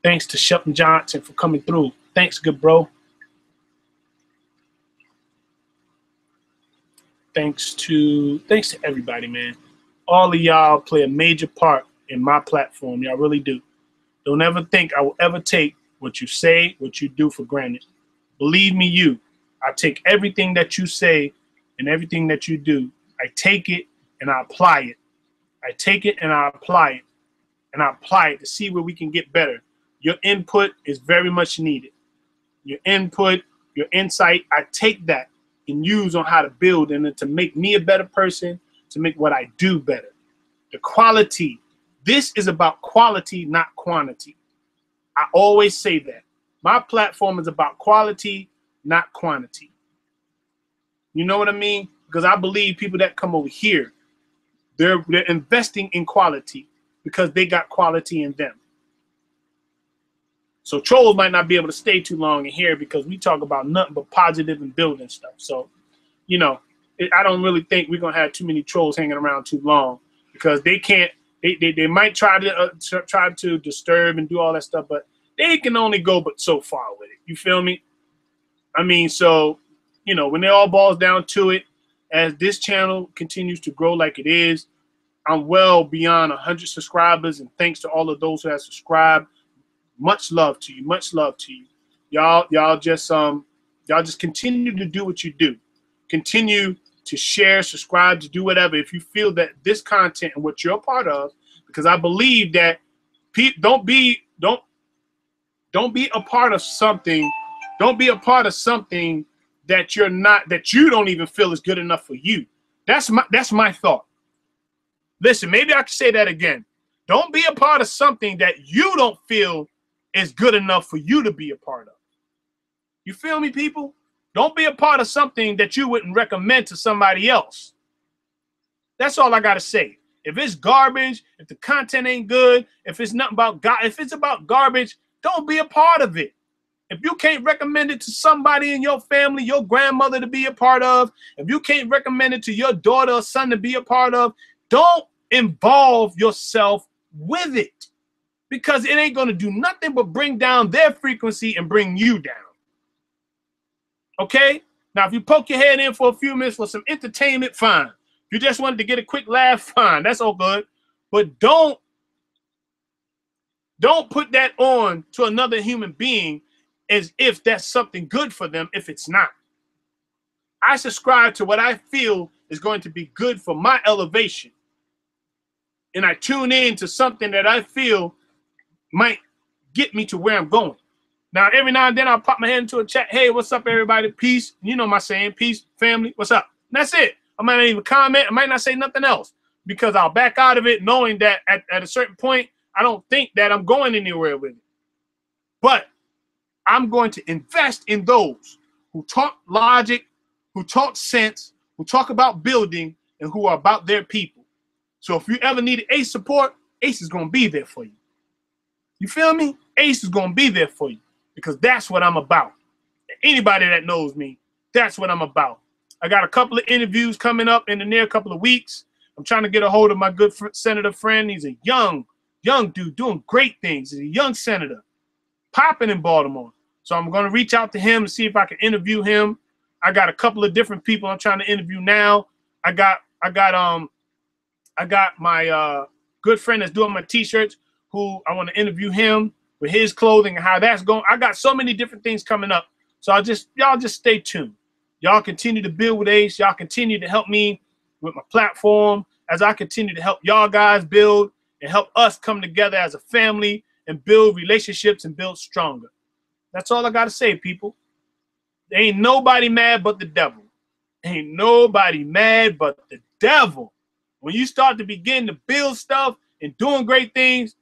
Thanks to Shelton Johnson for coming through. Thanks, good bro. Thanks to everybody, man. All of y'all play a major part in my platform. Y'all really do. Don't ever think I will ever take what you say, what you do for granted. Believe me, I take everything that you say and everything that you do. I take it and I apply it. I take it and I apply it. And I apply it to see where we can get better. Your input is very much needed. Your input, your insight, I take that and use on how to build and to make me a better person, to make what I do better. The quality. This is about quality, not quantity. I always say that. My platform is about quality, not quantity. You know what I mean? Because I believe people that come over here, they're investing in quality because they got quality in them. So trolls might not be able to stay too long in here because we talk about nothing but positive and building stuff. So, you know, I don't really think we're going to have too many trolls hanging around too long because they can't. They might try to disturb and do all that stuff, but they can only go but so far with it. You feel me? I mean, so, you know, when it all boils down to it, as this channel continues to grow like it is, I'm well beyond 100 subscribers, and thanks to all of those who have subscribed. Much love to you. Much love to you. Y'all just continue to do what you do. Continue to share, subscribe, to do whatever if you feel that this content and what you're a part of, because I believe that don't be a part of something. Don't be a part of something that you don't even feel is good enough for you. That's my thought. Listen, maybe I can say that again. Don't be a part of something that you don't feel is good enough for you to be a part of. You feel me, people? Don't be a part of something that you wouldn't recommend to somebody else. That's all I got to say. If it's garbage, if the content ain't good, if it's nothing about God, if it's about garbage, don't be a part of it. If you can't recommend it to somebody in your family, your grandmother to be a part of, if you can't recommend it to your daughter or son to be a part of, don't involve yourself with it, because it ain't going to do nothing but bring down their frequency and bring you down. Okay? Now, if you poke your head in for a few minutes for some entertainment, fine. If you just wanted to get a quick laugh, fine. That's all good. But don't put that on to another human being as if that's something good for them if it's not. I subscribe to what I feel is going to be good for my elevation. And I tune in to something that I feel might get me to where I'm going. Now, every now and then I'll pop my head into a chat. Hey, what's up, everybody? Peace. You know my saying, peace, family. What's up? And that's it. I might not even comment. I might not say nothing else because I'll back out of it knowing that at a certain point, I don't think that I'm going anywhere with it. But I'm going to invest in those who talk logic, who talk sense, who talk about building, and who are about their people. So if you ever need ACE support, ACE is going to be there for you. You feel me? ACE is going to be there for you because that's what I'm about. Anybody that knows me, that's what I'm about. I got a couple of interviews coming up in the near couple of weeks. I'm trying to get a hold of my good senator friend. He's a young dude doing great things. He's a young senator popping in Baltimore. So I'm going to reach out to him and see if I can interview him. I got a couple of different people I'm trying to interview now. I got my good friend that's doing my t-shirts who I want to interview him with his clothing and how that's going. I got so many different things coming up. So y'all just stay tuned. Y'all continue to build with ACE. Y'all continue to help me with my platform as I continue to help y'all guys build and help us come together as a family and build relationships and build stronger. That's all I got to say, people. There ain't nobody mad but the devil. Ain't nobody mad but the devil. When you start to begin to build stuff and doing great things,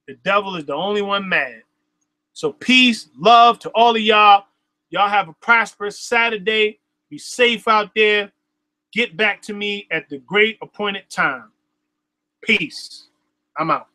the devil is the only one mad. So peace, love to all of y'all. Y'all have a prosperous Saturday. Be safe out there. Get back to me at the great appointed time. Peace. I'm out.